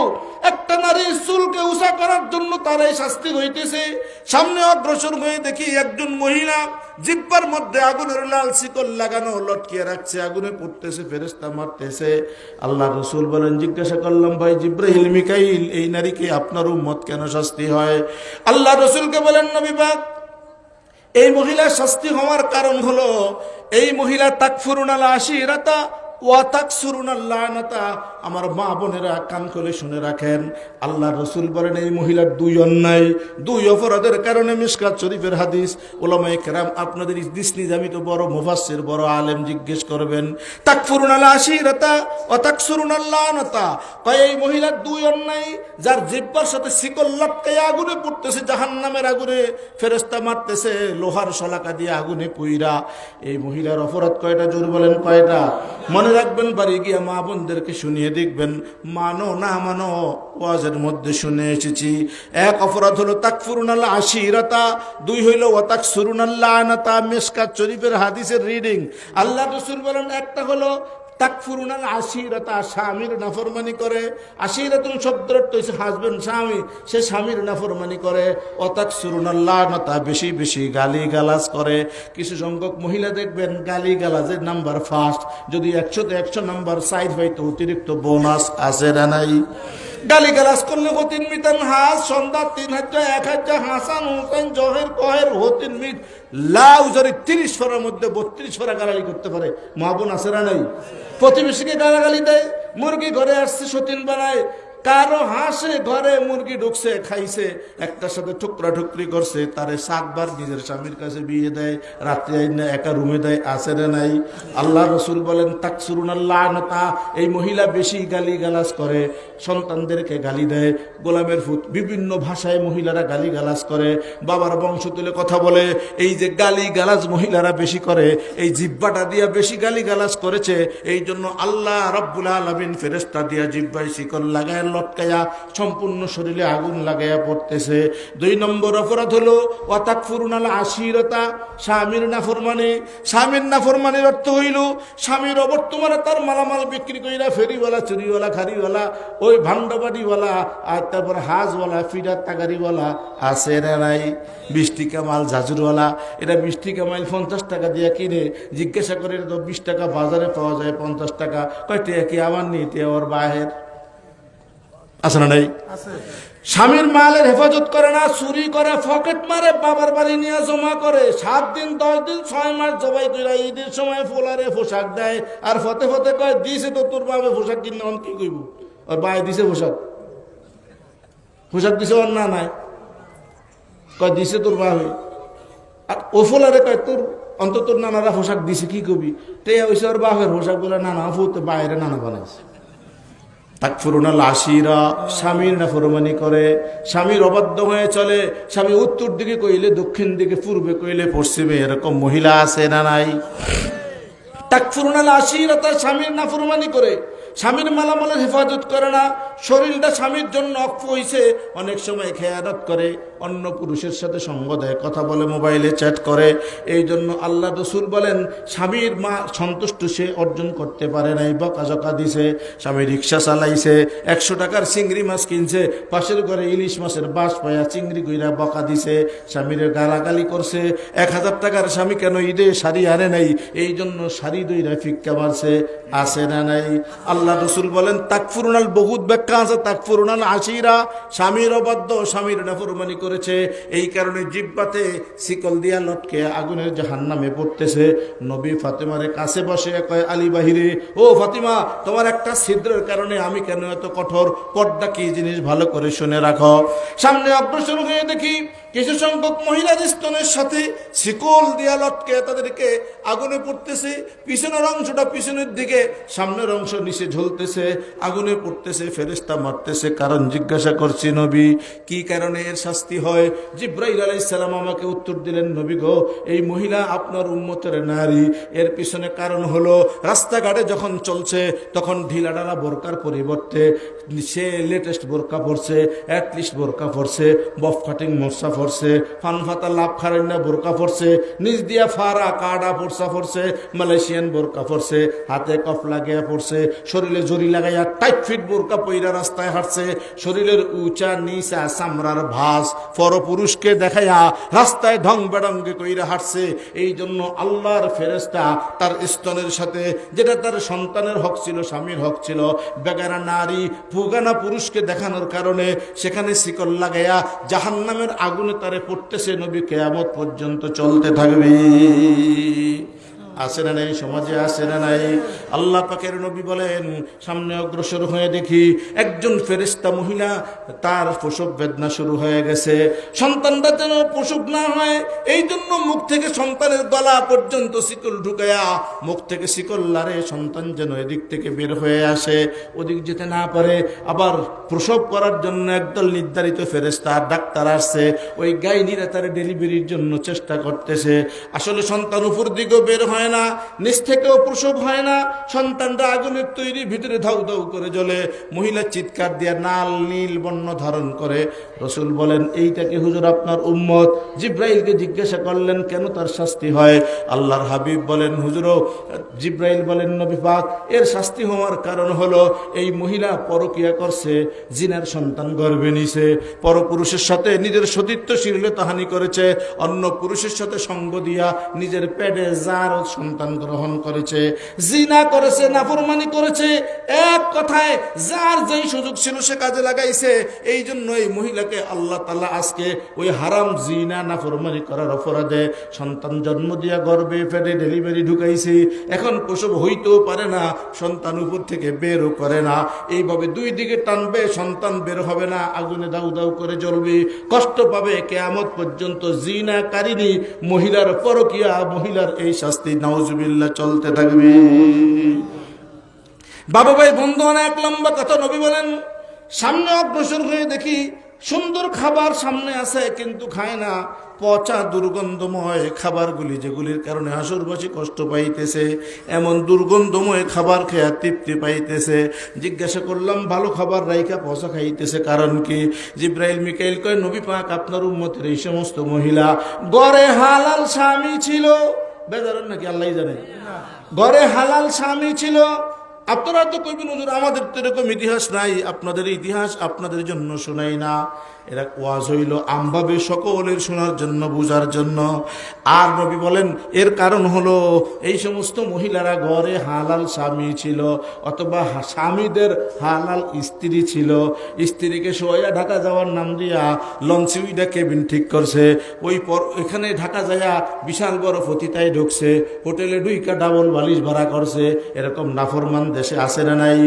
একটা নারীর চুলকে উঁচা করার জন্য তার এই শাস্তি হইতেছে। সামনে অগ্রসর হয়ে দেখি একজন মহিলা জিহ্বার মধ্যে আগুনের লাল শিকল লাগানো, লটকিয়ে রাখছে, আগুনে পড়তেছে, ফেরেশতা মারতেছে। আল্লাহ রাসূল বলেন, জিজ্ঞাসা করলাম, ভাই জিব্রাইল মিকাইল, এই নারীকে আপনার উম্মত কেন শাস্তি হয়? আল্লাহ রাসূলকে বলেন, নবী পাক, এই মহিলার শাস্তি হওয়ার কারণ হলো, এই মহিলা তাকফুরুনাল আশিরাতা ওয়া তাকসুরুনাল লানাতা। আমার মা বোনেরা কান খুলে শুনে রাখেন, আল্লাহ রাসূল বলেন, এই মহিলার 2 অন্যায়, 2 অপরাধের কারণে মিশকাত শরীফের হাদিস, ওলামায়ে কেরাম আপনাদের দিসনিজামিত বড় মুফাসসির, বড় আলেম জিজ্ঞেস করবেন, তাকফুরুনাল আশিরাতা ওয়া তাকসুরুনাল লানাতা, কয় এই মহিলার 2 অন্যায়, যার জিহ্বার সাথে শিকল লটকায়া আগুনে পড়তেছে, জাহান্নামের আগুনে ফেরেশতা মারতেছে লোহার শলাকা দিয়ে আগুনে পুইরা। এই মহিলার অপরাধ কয়টা? জোর বলেন কয়টা? মনে রাখবেন, বাড়ি গিয়া মা বোনদেরকে শুনিয়ে দেখবেন, মানো না মানো, ওয়াজের মধ্যে শুনে এসেছি। 1 অপরাধ হলো তাকফুরুনাল আশিরাতা, 2 হইল ওয়া তাকসুরুনাল লানাতা, মিশকাত শরীফের হাদিসের রিডিং। আল্লাহ রাসূল বলেন, একটা হলো তাকফুরুনাল আশিরাতা, স্বামীর নাফরমানি করে, আশিরাতুন শব্দের অর্থ হইছে হাজবেন্ড, স্বামী, সে স্বামীর নাফরমানি করে। ও তাকসুরুনাল লানাতা, বেশি বেশি গালি গালাজ করে। কিছু সংখ্যক মহিলা দেখবেন গালি গালাজের নাম্বার ফার্স্ট, যদি 100-তে 100 নাম্বার সাইড হইতো অতিরিক্ত বোনাস আছে না নাই? গালি গালাজ করলে হতিন মিতান হাস, সন্ধ্যা 3000 1000 হাসান হুসেন জহের কহের হতিন মিট লাউজারি 30 ফেরার মধ্যে 32 ফেরা গালাগালি করতে পারে। মা বোন আছে না নাই? প্রতিবেশীকে গালাগালি দেয়, মুরগি ঘরে আসছে সতীন বানায়, কারো হাঁসে ঘরে মুরগি ঢুকছে, খাইছে, একটার সাথে ঠুকরা ঠুকরি করছে, তারে 7 বার নিজের স্বামীর কাছে বিয়ে দেয়, রাত্রে না একা রুমে দেয়, আছে রে নাই? আল্লাহ রসুল বলেন তাকসুরুনাল্লাহ নতা, এই মহিলা বেশি গালি গালাজ করে, সন্তানদেরকে গালি দেয়, গোলামের ফুট, বিভিন্ন ভাষায় মহিলারা গালি গালাজ করে, বাবার বংশ তুলে কথা বলে। এই যে গালি গালাজ মহিলারা বেশি করে, এই জিব্বাটা দিয়া বেশি গালি গালাজ করেছে, এই জন্য আল্লাহ রাব্বুল আলামিন ফেরেশতা দিয়া জিব্বায় শিকল লাগায় লটকায়া সম্পূর্ণ শরীরে আগুন লাগায়া পড়তেছে। 2 নম্বর অপরাধ হলো ওয়াতাকফুরুনাল আশিরতা, স্বামীর নাফরমানি। স্বামীর নাফরমানির অর্থ হইল স্বামীর অবর্তমানে তার মালামাল বিক্রি কইরা ফেরিওয়ালা, চুরিওয়ালা, খারিওয়ালা, ওই ভান্ডাবাড়িওয়ালা, আর তারপর হাজওয়ালা, ফিডার তাগারিওয়ালা, আছে না নাই? 20 টাকা মাল ঝাঁঝুরওয়ালা, এটা 20 টাকা মাইল 50 টাকা দিয়ে কিনে, জিজ্ঞাসা করে তো 20 টাকা বাজারে পাওয়া যায় 50 টাকা, কয়টা কি আমার নিতে ওর বাহের, আছে না নাই? স্বামীর মালের হেফাজত করে না, চুরি করে, পকেট মারে, বাবার বাড়ি নিয়ে জমা করে, 7 দিন 10 দিন 6 মাস জবাই করে ঈদের সময় ফোলারে পোশাক দেয়, আর ফতে ফতে কয় দিছে তো তোর বাবে পোশাক কিনে, অন কি কইব, ওর বাই দিছে পোশাক, পোশাক দিছে ওর না নাই, কয় দিছে তোর বাবে, আর ও ফোলারে কয় তোর অন্তত তোর নানারা পোশাক দিছে, কি কবি, তে হইছে ওর বাপের পোশাক বলে নানা ফুত বাইরে নানা বানাইছে। তাকফুরুনাল আশিরা, স্বামীর নাফরমানি করে, স্বামীর অবাধ্য হয়ে চলে, স্বামী উত্তর দিকে কইলে দক্ষিণ দিকে, পূর্বে কইলে পশ্চিমে, এরকম মহিলা আছে না নাই? তাকফুরুনাল আশিরা, তার স্বামীর নাফরমানি করে, স্বামীর মালামালের হেফাজত করে না, শরীরটা স্বামীর জন্য অক্ষ হইছে, অনেক সময় খেয়ানত করে, অন্য পুরুষের সাথে সঙ্গ দেয়, কথা বলে, মোবাইলে চ্যাট করে। এই জন্য আল্লাহ রসুল বলেন স্বামীর মা সন্তুষ্ট সে অর্জন করতে পারে নাই, বকাঝকা দিছে। স্বামী রিক্সা চালাইছে, 100 টাকার চিংড়ি মাছ কিনছে, পাশের ঘরে ইলিশ মাছের বাস পায়া চিংড়ি কইরা বকা দিছে, স্বামীর গালাগালি করছে। 1000 টাকার স্বামী কেন ঈদে শাড়ি আনে নাই, এই জন্য শাড়ি দইরা ফিক্কা মারছে, আছে না নাই? আল্লাহ রসুল বলেন তাকফুরুনাল, বহুত ব্যাখ্যা আছে, তাকফুরুনাল আশিরা, স্বামীর অবাধ্য, স্বামীর নাফরমানি করেছে, এই কারণে জিব্বাতে শিকল দিয়া লটকে আগুনের জাহান্নামে পড়তেছে। নবী ফাতেমারে কাছে বসে কয়, আলী বাহিরে, ও ফাতিমা, তোমার একটা ছিদ্রের কারণে আমি কেন এত কঠোর, পর্দা কি জিনিস ভালো করে শুনে রাখো। সামনে অগ্রসর হয়ে দেখি কিছু সংখ্যক মহিলার স্তনের সাথে শিকল দিয়া লটকে তাদেরকে আগুনে পড়তেছে, পিছনের অংশটা পিছনের দিকে, সামনের অংশ নিচে ঝুলতেছে, আগুনে পড়তেছে, ফেরেশতা মারতেছে। কারণ জিজ্ঞাসা করছি, নবী কি কারণে এর শাস্তি হয়? জিব্রাইল আলাইহিস সালাম আমাকে উত্তর দিলেন, নবী গো, এই মহিলা আপনার উম্মতের নারী, এর পিছনে কারণ হলো রাস্তাঘাটে যখন চলছে তখন ঢিলাঢালা বোরকার পরিবর্তে সে লেটেস্ট বোরকা পরছে, অ্যাটলিস্ট বোরকা পরছে, বফ কাটিং মোর্চা পরছে, ফানফাতা লাভ খারান্না বোরকা পরছে, নিজ দিয়া ফারা কাডা পোরসা পরছে, মালয়েশিয়ান বোরকা পরছে, হাতে কফ লাগিয়া পড়ছে, শরীরে জড়ি লাগাইয়া টাইট ফিট বোরকা পইরা রাস্তায় হাঁটছে, শরীরের উঁচা নিচা চামড়ার ভাঁজ পরপুরুষকে দেখাইয়া রাস্তায় ঢং বেডঙ্গে কইরা হাঁটছে। এই জন্য আল্লাহর ফেরেশতা তার স্তনের সাথে, যেটা তার সন্তানের হক ছিল, স্বামীর হক ছিল, বেগানা নারী পুগানা পুরুষকে দেখানোর কারণে সেখানে শিকল লাগাইয়া জাহান্নামের আগুনে তারে পড়তেছে। নবী কিয়ামত পর্যন্ত চলতে থাকবে। আসে না নাই? সমাজে আসে না নাই? আল্লাহ পাকের নবী বলেন, সামনে অগ্রসর হয়ে দেখি একজন ফেরেশতা মহিলা, তার প্রসব বেদনা শুরু হয়ে গেছে। সন্তানটা যেন প্রসব না হয় এই জন্য মুখ থেকে সন্তানের গলা পর্যন্ত শিকল ঢুকায়া, মুখ থেকে শিকল লারে সন্তান যেন এদিক থেকে বের হয়ে আসে, ওদিক যেতে না পারে। আবার প্রসব করার জন্য একদল নির্ধারিত ফেরেশতা ডাক্তার আসছে, ওই গাইনিরা তার ডেলিভারির জন্য চেষ্টা করতেছে। আসলে সন্তান উপর দিকেও বের হয় না, নিচ থেকেও প্রসব হয় না, সন্তানটা আগুনের তৈরি, ভিতরে ধাউ ধাউ করে জ্বলে, মহিলা চিৎকার দিয়ে নাল নীল বর্ণ ধারণ করে। রসুল বলেন, এইটাকে হুজুর আপনার উম্মত। জিব্রাইলকে জিজ্ঞাসা করলেন কেন তার শাস্তি হয়? আল্লাহর হাবিব বলেন, হুজুরও। জিব্রাইল বলেন, নবী পাক, এর শাস্তি হওয়ার কারণ হলো এই মহিলা পরকিয়া করছে, জিনার সন্তান গর্ভে নিছে, পরপুরুষের সাথে নিজের সতীত্ব শ্লীলতাহানি করেছে, অন্য পুরুষের সাথে সঙ্গ দিয়া নিজের পেটে যার সন্তান গ্রহণ করেছে, জিনা করেছে, নাফরমানি করেছে, এক কথায় যার যেই সুযোগ ছিল সে কাজে লাগাইছে। এই জন্য এই মহিলাকে আল্লাহ তাআলা আজকে ওই হারাম জিনা নাফরমানি করার অপরাধে সন্তান জন্ম দিয়া গর্ভে পেটে ডেলিভারি ঢুকাইছে। এখন প্রসব হইতেও পারে না, সন্তান উপর থেকে বেরও করে না, এইভাবে দুই দিকে টানবে, সন্তান বের হবে না, আগুনে দাউ দাউ করে জ্বলবে, কষ্ট পাবে কিয়ামত পর্যন্ত। জিনাকারিনী মহিলার পরকিয়া, মহিলার এই শাস্তি নাউজুবিল্লাহ চলতে থাকবে। বাবা ভাই বন্ধু, অনেক লম্বা কথা। নবী বলেন, সামনে অগ্রসর হয়ে দেখি সুন্দর খাবার সামনে আছে কিন্তু খায় না, পচা দুর্গন্ধময় খাবারগুলি, যেগুলির কারণে হাসুরবাসী কষ্ট পাইতেছে, এমন দুর্গন্ধময় খাবার খেয়ে তৃপ্তি পাইতেছে। জিজ্ঞাসা করলাম, ভালো খাবার রাইখা পচা খাইতেছে কারণ কি? জিব্রাইল মিকাইল কয়, নবী পাক আপনার উম্মতের এই সমস্ত মহিলা গড়ে হালাল স্বামী ছিল। বেজারেন নাকি? আল্লাহ জানে। গড়ে হালাল স্বামী ছিল। আপনারা তো কইবেন, হুজুর আমাদের তো এরকম ইতিহাস নাই, আপনাদের ইতিহাস আপনাদের জন্য শোনাই না। এরা ওয়াজ হইল আমভাবে সকলের শোনার জন্য, বুঝার জন্য। আর নবী বলেন এর কারণ হলো এই সমস্ত মহিলারা ঘরে হালাল স্বামী ছিল, অথবা স্বামীদের হালাল স্ত্রী ছিল। স্ত্রীকে সোয়া ঢাকা যাওয়ার নাম দিয়া লঞ্চে উইডা কেবিন ঠিক করছে, ওই পর এখানে ঢাকা যায়া বিশাল বড় ফতিতায় ঢুকছে, হোটেলে ঢুইকা ডাবল বালিশ ভাড়া করছে। এরকম নাফরমান দেশে আছে না নাই?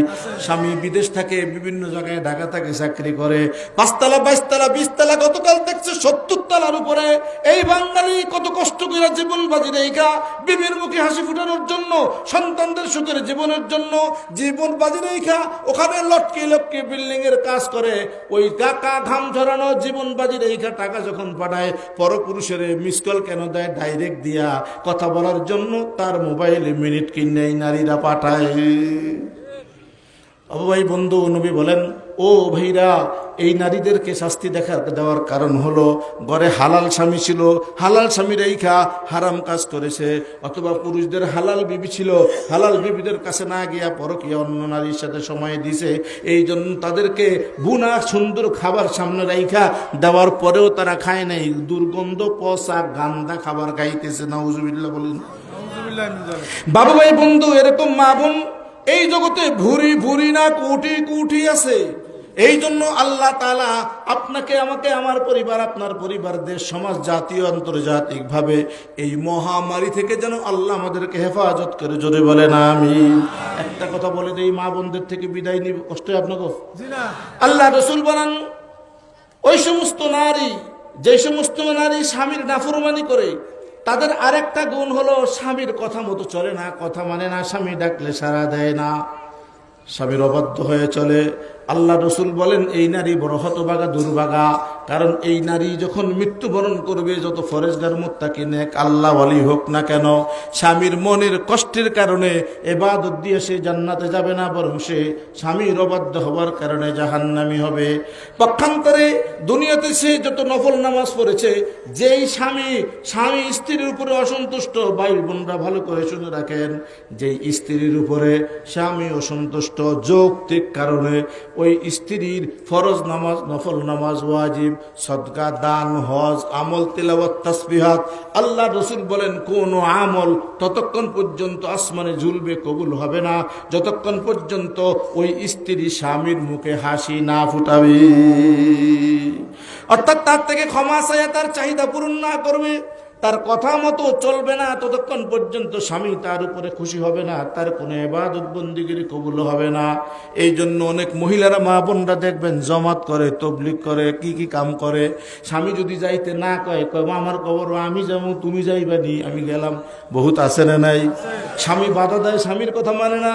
স্বামী বিদেশ থাকে, বিভিন্ন জায়গায় ঢাকা থাকে, চাকরি করে, 5 তলা 22 তলা 20 তলা, গতকাল দেখছে 70 তলার উপরে। এই বাঙালি কত কষ্ট করে জীবন বাজি রেখা, বিবির মুখে হাসি ফুটানোর জন্য, সন্তানদের সুখের জীবনের জন্য জীবন বাজি রেখা ওখানে লটকে লটকে বিল্ডিং এর কাজ করে। ওই টাকা ঘাম ঝরানো জীবন বাজি রেখা টাকা যখন পাঠায়, পরপুরুষের মিস কল কেন দেয়? ডাইরেক্ট দিয়া কথা বলার জন্য তার মোবাইলে মিনিট কিনে নারীরা পাঠায়। ভাই বন্ধু, নবী বলেন, ও ভাইরা, এই নারীদেরকে শাস্তি দেওয়ার কারণ হলো ঘরে হালাল স্বামী ছিল, হালাল স্বামী রেখা হারাম কাজ করেছে, অথবা পুরুষদের হালাল বিবি ছিল, হালাল বিবিদের কাছে না গিয়া পরকীয়া অন্য নারীর সাথে সময় দিছে। এই জন্য তাদেরকে গুনাহ সুন্দর খাবার সামনে রেখা দেওয়ার পরেও তারা খায় নাই, দুর্গন্ধ পচা গান্দা খাবার খাইতেছে। নাউজুবিল্লাহ বলেন। বাবা ভাই বন্ধু, এরকম মা বোন এই জগতে ভুরি ভুরি না কোটি কোটি আছে। এই জন্য আল্লাহ তাআলা আপনাকে, আমাকে, আমার পরিবার, আপনার পরিবার, দেশ, সমাজ, জাতীয় আন্তর্জাতিক ভাবে এই মহামারী থেকে যেন আল্লাহ আমাদেরকে হেফাজত করে। জোরে বলেন আমিন। একটা কথা বলে দেই, মা বোনদের থেকে বিদায় নিব, কষ্ট হয় আপনাকে? আল্লাহ রাসূল বলেন, ওই সমস্ত নারী, যে সমস্ত নারী স্বামীর নাফরমানি করে, তাদের আরেকটা গুণ হলো স্বামীর কথা মতো চলে না, কথা মানে না, স্বামী ডাকলে সাড়া দেয় না, স্বামীর অবাধ্য হয়ে চলে। আল্লাহ রসুল বলেন, এই নারী বড় হতভাগা, দুর্ভাগা। কারণ এই নারী যখন মৃত্যুবরণ করবে, যত ফরেজগার মুত্তাকি নেক আল্লাহ ওয়ালি হোক না কেন, স্বামীর মনের কষ্টের কারণে ইবাদত দিয়ে সে জান্নাতে যাবে না, বরং সে স্বামীর অবাধ্য হওয়ার কারণে জাহান্নামী হবে। পক্ষান্তরে দুনিয়াতে সে যত নফল নামাজ পড়েছে, যেই স্বামী স্ত্রীর উপরে অসন্তুষ্ট, ভাই বোনরা ভালো করে শুনে রাখেন, যেই স্ত্রীর উপরে স্বামী অসন্তুষ্ট, যৌক্তিক কারণে ওই স্ত্রীর ফরজ নামাজ, নফল নামাজ, ওয়াজিব, সদকা, দান, হজ, আমল, তিলাওয়াত, তাসবিহাত, আল্লাহ রসুল বলেন কোন আমল ততক্ষণ পর্যন্ত আসমানে ঝুলবে, কবুল হবে না, যতক্ষণ পর্যন্ত ওই স্ত্রী স্বামীর মুখে হাসি না ফুটাবে, অর্থাৎ তার থেকে ক্ষমা চাইয়া তার চাহিদা পূরণ না করবে, তার কথা মতো চলবে না, ততক্ষণ পর্যন্ত স্বামী তার উপরে খুশি হবে না, তার কোনো ইবাদত বন্দেগী কবুল হবে না। এই জন্য অনেক মহিলারা, মা বোনরা দেখবেন জমাত করে, তবলিগ করে, কি কি কাম করে, স্বামী যদি যাইতে না কয়, আমার খবর আমি যাবো, তুমি যাইবানি, আমি গেলাম। বহুত আছে না নাই? স্বামী বাধা দেয়, স্বামীর কথা মানে না,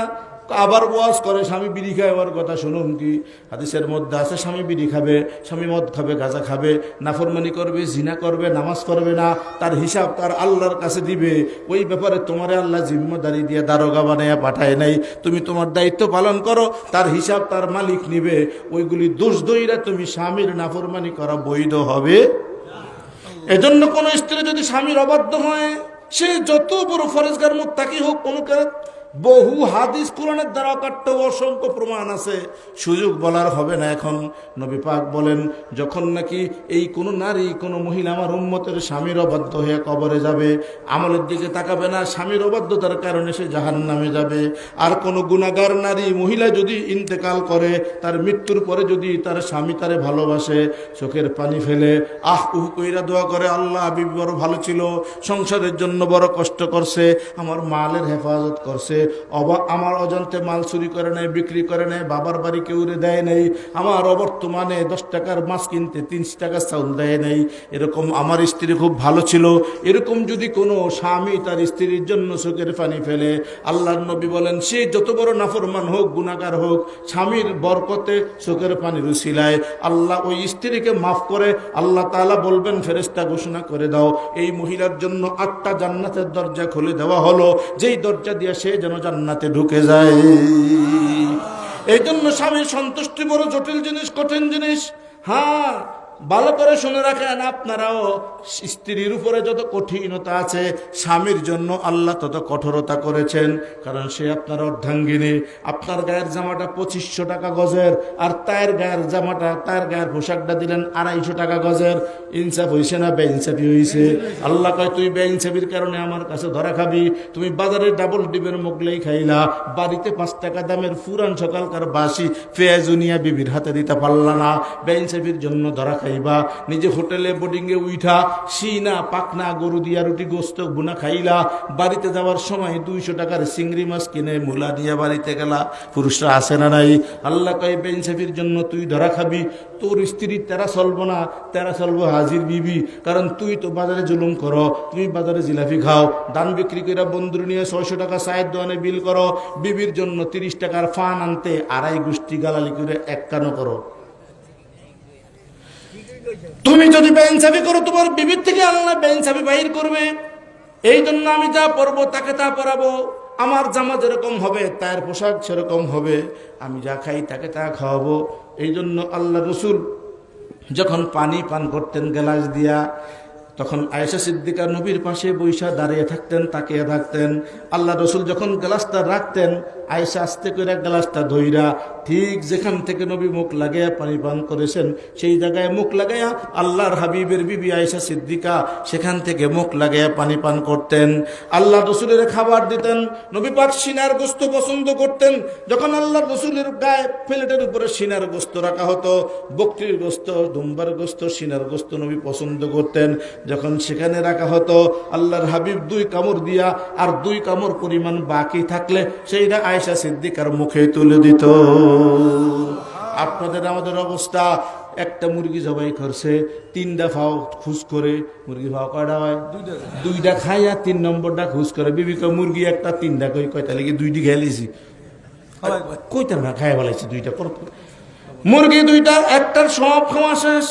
আবার ওয়াজ করে, স্বামী বিড়ি খায়, আমার কথা শুনুন কি হাদিসের মধ্যে আছে, স্বামী বিড়ি খাবে, স্বামী মদ খাবে, গাঁজা খাবে, নাফরমানি করবে, জিনা করবে, নামাজ পড়বে না, তার হিসাব তার আল্লাহর কাছে দিবে। ওই ব্যাপারে তোমারে আল্লাহ জিম্মাদারি দিয়ে দারোগা বানাইয়া পাঠায় নাই, তুমি তোমার দায়িত্ব পালন করো, তার হিসাব তার মালিক নিবে। ওইগুলি দোষ দইরা তুমি স্বামীর নাফরমানি করা বৈধ হবে। এজন্য কোন স্ত্রী যদি স্বামীর অবাধ্য হয়, সে যত বড় ফরেজগার মুত্তাকি হোক, বহু হাদিস কোরআনের দ্বারা কাট্য অসংখ্য প্রমাণ আছে, সুযোগ বলার হবে না এখন। নবী পাক বলেন, যখন নাকি এই কোন নারী কোন মহিলা আমার উম্মতের স্বামীর অবাধ্য হয়ে কবরে যাবে, আমলের দিকে তাকাবে না, স্বামীর অবাধ্যতার কারণে সে জাহান্নামে যাবে। আর কোন গুনাহগার নারী মহিলা যদি ইন্তেকাল করে, তার মৃত্যুর পরে যদি তার স্বামী তারে ভালোবাসে, চোখের পানি ফেলে আহ উহ কইরা দোয়া করে, আল্লাহ বিবি বড় ভালো ছিল, সংসারের জন্য বড় কষ্ট করছে, আমার মালের হেফাজত করছে, আমার অজান্তে মাল চুরি করে নেয়, বিক্রি করে নেয়, বাবার বাড়ি কেউ দেয় নেই, আমার অবর্তমানে 10 টাকার মাছ কিনতে 30 টাকা চাউল দেয় নেই, এরকম আমার স্ত্রী খুব ভালো ছিল। এরকম যদি কোনো স্বামী তার স্ত্রীর জন্য চোখের পানি ফেলে, আল্লাহর নবী বলেন, সে যত বড় নাফরমান হোক, গুনাহগার হোক, স্বামীর বরকতে চোখের পানির উসিলায় আল্লাহ ওই স্ত্রীকে মাফ করে আল্লাহ তাআলা বলবেন, ফেরেশতা ঘোষণা করে দাও, এই মহিলার জন্য 8টা জান্নাতের দরজা খুলে দেওয়া হলো, যেই দরজা দিয়ে সে যেন জান্নাতে ঢুকে যায়। এই জন্য স্বামীর সন্তুষ্টি বড় জটিল জিনিস, কঠিন জিনিস। হ্যাঁ, ভালো করে শুনে রাখেন, আপনারাও স্ত্রীর উপরে যত কঠিনতা আছে, স্বামীর জন্য আল্লাহ তত কঠোরতা করেছেন, কারণ সে আপনার অর্ধাঙ্গিনী। আপনার গায়ের জামাটা 2500 টাকা গজের, আর তার গায়ের জামাটা, তার গায়ের পোশাকটা দিলেন 250 টাকা গজের। ইনসাফ হয়েছে না বেইনসাফি হয়েছে? আল্লাহ কয়, তুই বেইনসাফির কারণে আমার কাছে ধরা খাবি। তুমি বাজারে ডাবল ডিমের মোগলাই খাইলা, বাড়িতে 5 টাকা দামের পুরান সকালকার বাসি পেঁয়াজুনিয়া বিবির হাতে দিতে পারলা না, বেইনসাফির জন্য ধরা খাইবা। নিজে হোটেলে বোর্ডিংয়ে উঠা সিনা পাকনা গরু দিয়া রুটি গোস্ত বুনা খাইলা, বাড়িতে যাওয়ার সময় 200 টাকার চিংড়ি মাছ কিনে মূলা নিয়ে বাড়িতে গেলা। পুরুষরা আসে না নাই? আল্লাহ কয়, বেইনসাফির জন্য তুই ধরা খাবি। তোর স্ত্রী তেরা চলবো না, তেরা চলবো হাজির বিবি, কারণ তুই তো বাজারে জুলুম করো, তুমি বাজারে জিলাপি খাও, ধান বিক্রি করে বন্ধুর নিয়ে 600 টাকা চায়ের দোকানে বিল করো, বিবির জন্য 30 টাকার ফান আনতে 2.5 গোষ্ঠী গালালি করে 1 কানো করো। তুমি যদি বেইনসাফি করো, তোমার বিবির থেকে আল্লাহ বেইনসাফি বাহির করবে। এই জন্য আমি যা পরবো তাকে তা পরাবো, আমার জামা যেরকম হবে তার পোশাক সেরকম হবে, আমি যা খাই তাকে তা খাওয়াবো। এই জন্য আল্লাহ রসুল যখন পানি পান করতেন গ্লাস দিয়া, তখন আয়েশা সিদ্দিকা নবীর পাশে বৈশা দাঁড়িয়ে থাকতেন, তাকিয়ে থাকতেন। আল্লাহ রসুল যখন গ্লাসটা রাখতেন, আয়েশা আস্তে করে গ্লাসটা ধইরা ঠিক যেখান থেকে নবী মুখ লাগাইয়া পানি পান করেছেন, সেই জায়গায় মুখ লাগাইয়া আল্লাহর হাবিবের বিবি আয়েশা সিদ্দিকা সেখান থেকে মুখ লাগাইয়া পানি পান করতেন। আল্লাহ রসুলের খাবার দিতেন। নবী পাক সিনার গোস্ত পছন্দ করতেন। যখন আল্লাহ রসুলের গায়ে প্লেটের উপরে সিনার গোস্ত রাখা হতো, বকরির গোস্ত, দুম্বার গোস্ত, সিনার গোস্ত নবী পছন্দ করতেন। যখন সেখানে রাখা হতো, আল্লাহর হাবিব 2 কামড় দিয়া আর 2 কামড় পরিমাণ বাকি থাকলে সেইটা আয়েশা সিদ্দিকার মুখে তুলে দিত। আপনাদের আমাদের অবস্থা, একটা মুরগি জবাই করছে, 3টা ফাও খুশ করে, মুরগি ফাও কয়টা হয়? 2টা খাইয়া 3 নম্বরটা খুশ করে। বিবিকে মুরগি একটা 3টা কই, কয়টা লেগে 2টি খেয়েছি, কইটা না খাইয়া বলাইছি 2টা মুরগি, 2টা, একটার সব খাওয়া শেষ।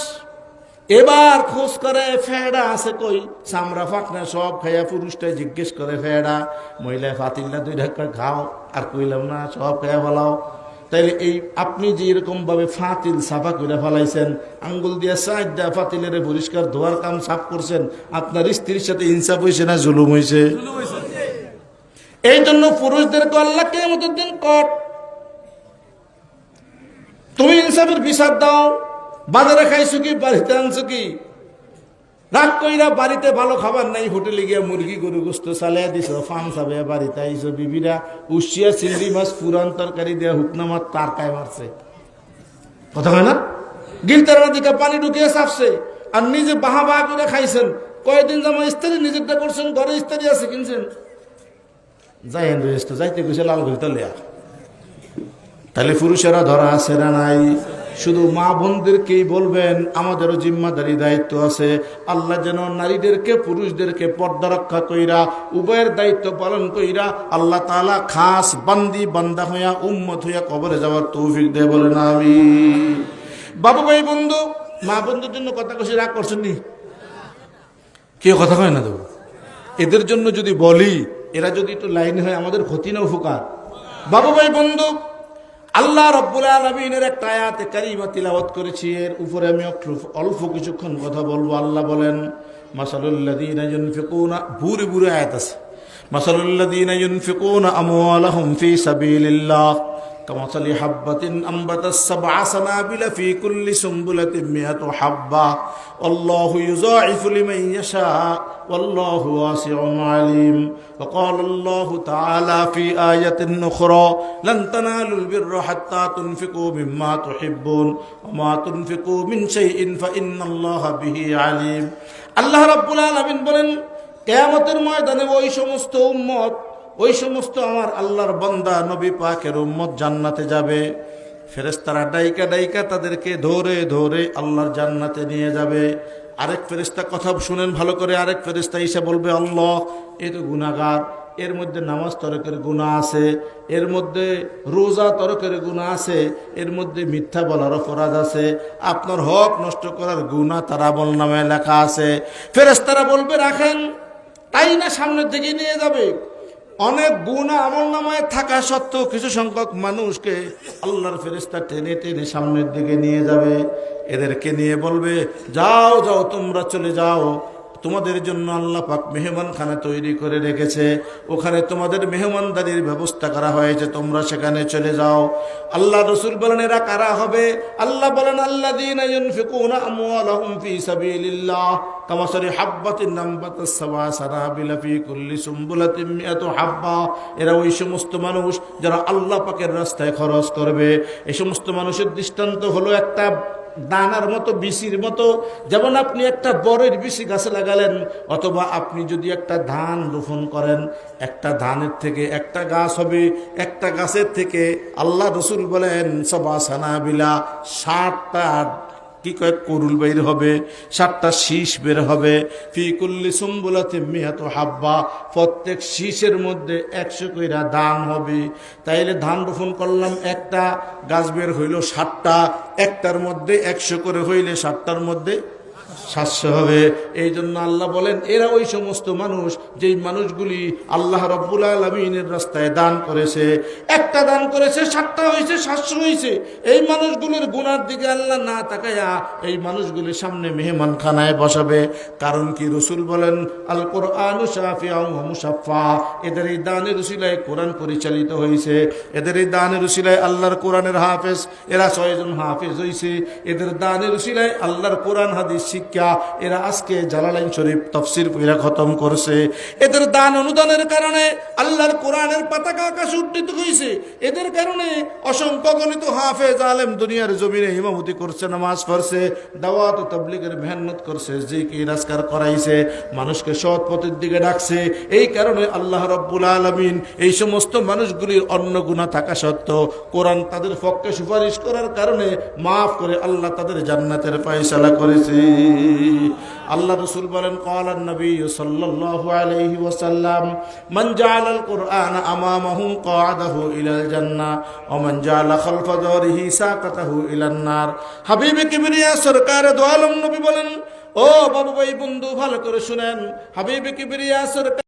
এবার খোঁজ করে ফেড়া আছে কই, চামড়া ফাঁকনা সব খাইয়া পুরুষটাই জিজ্ঞেস করে ফেড়া, মহিলা ফাতিল্লা 2টা খাও, আর কইলাম না সব খাইয়া ফেলাও। তাইলে এই আপনি যে এরকম ভাবে ফাতিল সাফা করে ফেলাইছেন, আঙ্গুল দিয়ে 4টা ফাতিলের পরিষ্কার ধোয়ার কাম সাফ করছেন, আপনার স্ত্রীর সাথে ইনসাফ হয়েছে না জুলুম হয়েছে? এই জন্য পুরুষদেরকে আল্লাহ কিয়ামতের দিন কট, তুমি ইনসাফের বিচার দাও। বাজারে খাইছো কি, বাড়িতে আনছো কি? রাগ কইরা বাড়িতে ভালো খাবার নাই, হোটেলে গিয়া মুরগি গরু গোস্ত চালিয়ে দিছ, ফান চাবে বাড়িতে আইসো, বিবিরা উশিয়া চিংড়ি মাছ পুরান তরকারি দেয়া হুকনামার তার কায় মারছে, কথা হয় না? গিলতার দিকে পানি ঢুকিয়ে চাপছে, আর নিজে বাহা বাহা করে খাইছেন। কয়েকদিন জামা স্ত্রী নিজেরটা করছেন, ঘরে স্ত্রী আছে কিনছেন, যাইেন রেস্ট যাইতে গেছে লাল ঘড়ি তলিয়া। তাহলে পুরুষেরা ধরা আছে না নাই? শুধু মা বোনদেরকেই বলবেন, আমাদেরও জিম্মাদারি দায়িত্ব আছে। আল্লাহ যেন নারীদেরকে পুরুষদেরকে পর্দা রক্ষা কইরা উভয়ের দায়িত্ব পালন কইরা আল্লাহ তাআলা খাস বান্দি বান্দা হইয়া উম্মত হইয়া কবরে যাওয়ার তৌফিক দেয়, বলেন আমিন। বাবু ভাই বন্ধু, মা বন্ধুর জন্য কথা কষে রাগ করছেন নি? কেউ কথা কয় না দেবো। এদের জন্য যদি বলি, এরা যদি একটু লাইনে হয়, আমাদের ক্ষতি না উপকার? বাবু ভাই বন্ধু, আল্লাহ রাব্বুল আলামিনের একটা আয়াতে কারিমা তিলাওয়াত করেছি, এর উপরে আমি অল্প কিছুক্ষণ কথা বলবো। আল্লাহ বলেন, মাসালুল লাযীনা ইউনফিকুনা, বুরে বুরে আয়াত আছে, মাসালুল্লাযীনা ইউনফিকুনা আমওয়ালাহুম ফী সাবীলিল্লাহ কামাসালি হাব্বাতিন আনবাতাস সাবআ সানাবিলা ফী কুল্লি সুমবুলাতিন মিআতু হাব্বা আল্লাহু ইউযাইফু লিমান ইয়াশা ওয়াল্লাহু ওয়াসিউন আলীম وقال الله تعالى في آية أخرى لن تنالوا البر حتى تنفقوا مما تحبون وما تنفقوا من شيء فإن الله به عليم আল্লাহ রাব্বুল আলামিন বলেন কিয়ামতের ময়দানে ওই সমস্ত উম্মত ওই সমস্ত আমার আল্লাহর বান্দা নবী পাকের উম্মত জান্নাতে যাবে ফেরেশতারা ডাইকা ডাইকা তাদেরকে ধরে ধরে আল্লাহর জান্নাতে নিয়ে যাবে আরেক ফেরেশতা কথা শুনেন ভালো করে আরেক ফেরেশতা এসে বলবে আল্লাহ এই তো গুনাহগার এর মধ্যে নামাজ তরকের গুনাহ আছে এর মধ্যে রোজা তরকের গুনাহ আছে এর মধ্যে মিথ্যা বলার অপরাধ আছে আপনার হক নষ্ট করার গুনাহ তার আমলনামায় লেখা আছে ফেরেশতারা বলবে রাখেন তাই না সামনের দিকে নিয়ে যাবে অনেক গুনাহ আমলনামায় থাকা সত্ত্বেও কিছু সংখ্যক মানুষকে আল্লাহর ফেরেশতা টেনে টেনে সামনের দিকে নিয়ে যাবে এদেরকে নিয়ে বলবে যাও যাও তোমরা চলে যাও তোমাদের জন্য আল্লাহ পাক মেহমানখানা তৈরি করে রেখেছে ওখানে তোমাদের মেহমানদারির ব্যবস্থা করা হয়েছে তোমরা সেখানে চলে যাও আল্লাহ রাসূল বলেন এরা কারা হবে আল্লাহ বলেন আল্লাযীনা ইউনফিকুনা আমওয়ালাহুম ফী সাবিলিল্লাহ কামাসালি হাব্বাতিন আনবাতাস সাবআ সানাবিলা ফী কুল্লি সুমবুলাতিন মিআতু হাব্বা এরা ওই সমস্ত মানুষ যারা আল্লাহ পাকের রাস্তায় খরচ করবে এই সমস্ত মানুষের দৃষ্টান্ত হলো একটা দানার মতো বিচির মতো যেমন আপনি একটা বরের বিচি গাছে লাগালেন অথবা আপনি যদি একটা ধান রোপণ করেন একটা ধানের থেকে একটা গাছ হবে একটা গাছের থেকে আল্লাহ রাসূল বলেন সাবআ সানাবিলা 60টা কি কয় করুল বের হবে 60টা শীষ বের হবে ফি কুল্লি সুমবুলাতিন মিআতু হাব্বা প্রত্যেক শীষের মধ্যে 100 কইরা ধান হবে তাইলে ধান রোপণ করলাম একটা গাছ বের হইল 60টা একটার মধ্যে 100 করে হইলে 60টার মধ্যে 700 হবে এই জন্য আল্লাহ বলেন এরা ওই সমস্ত মানুষ যেই মানুষগুলি আল্লাহ রাব্বুল আলামিনের রাস্তায় দান করেছে একটা দান করেছে 60টা হয়েছে 700 হয়েছে এই মানুষগুলির গুনার দিকে আল্লাহ না তাকায়া এই মানুষগুলির সামনে মেহমানখানায় বসাবে কারণ কি রাসূল বলেন আল কোরআনু শাফিউ ওয়া মুশাফফা এদের এই দানের উসিলায় কোরআন পরিচালিত হয়েছে এদের এই দানের উসিলায় আল্লাহর কোরআনের হাফেজ এরা 6 জন হাফেজ হয়েছে এদের দানের উসিলায় আল্লাহর কোরআন হাদিস শিক্ষা এরা আজকে জালালাইন শরীফ তাফসীর পড়া খতম করছে এদের দান অনুদানের কারণে আল্লাহর কোরআনের পতাকা আকাশে উত্তোলিত হয়েছে এদের কারণে অসংখ্য গণিত হাফেজ আলেম দুনিয়ার জমিনে ইমামতি করছে নামাজ পড়ছে দাওয়াত ও তাবলীগের মেহনত করছে জিকির আজকার করাইছে মানুষকে সৎ পথের দিকে ডাকছে এই কারণে আল্লাহ রাব্বুল আলামিন এই সমস্ত মানুষগুলির অন্য গুনাহ থাকা সত্ত্বেও কোরআন তাদের পক্ষে সুপারিশ করার কারণে মাফ করে আল্লাহ তাদের জান্নাতের ফয়সালা করেছে আল্লাহ রাসূল বলেন ক্বালান নবী সাল্লাল্লাহু আলাইহি ওয়াসাল্লাম মান জাআলাল কুরআন আমামাহু ক্বাদাহু ইলাল জান্নাহ ওয়া মান জাআলা খালফা যারিহি সাকাতাহু ইলান নার হাবিবে কিবরিয়া সরকার দো আলম নবী বলেন ও বাবু ভাই বন্ধু ভালো করে শুনেন হাবিবে কিবরিয়া সরকার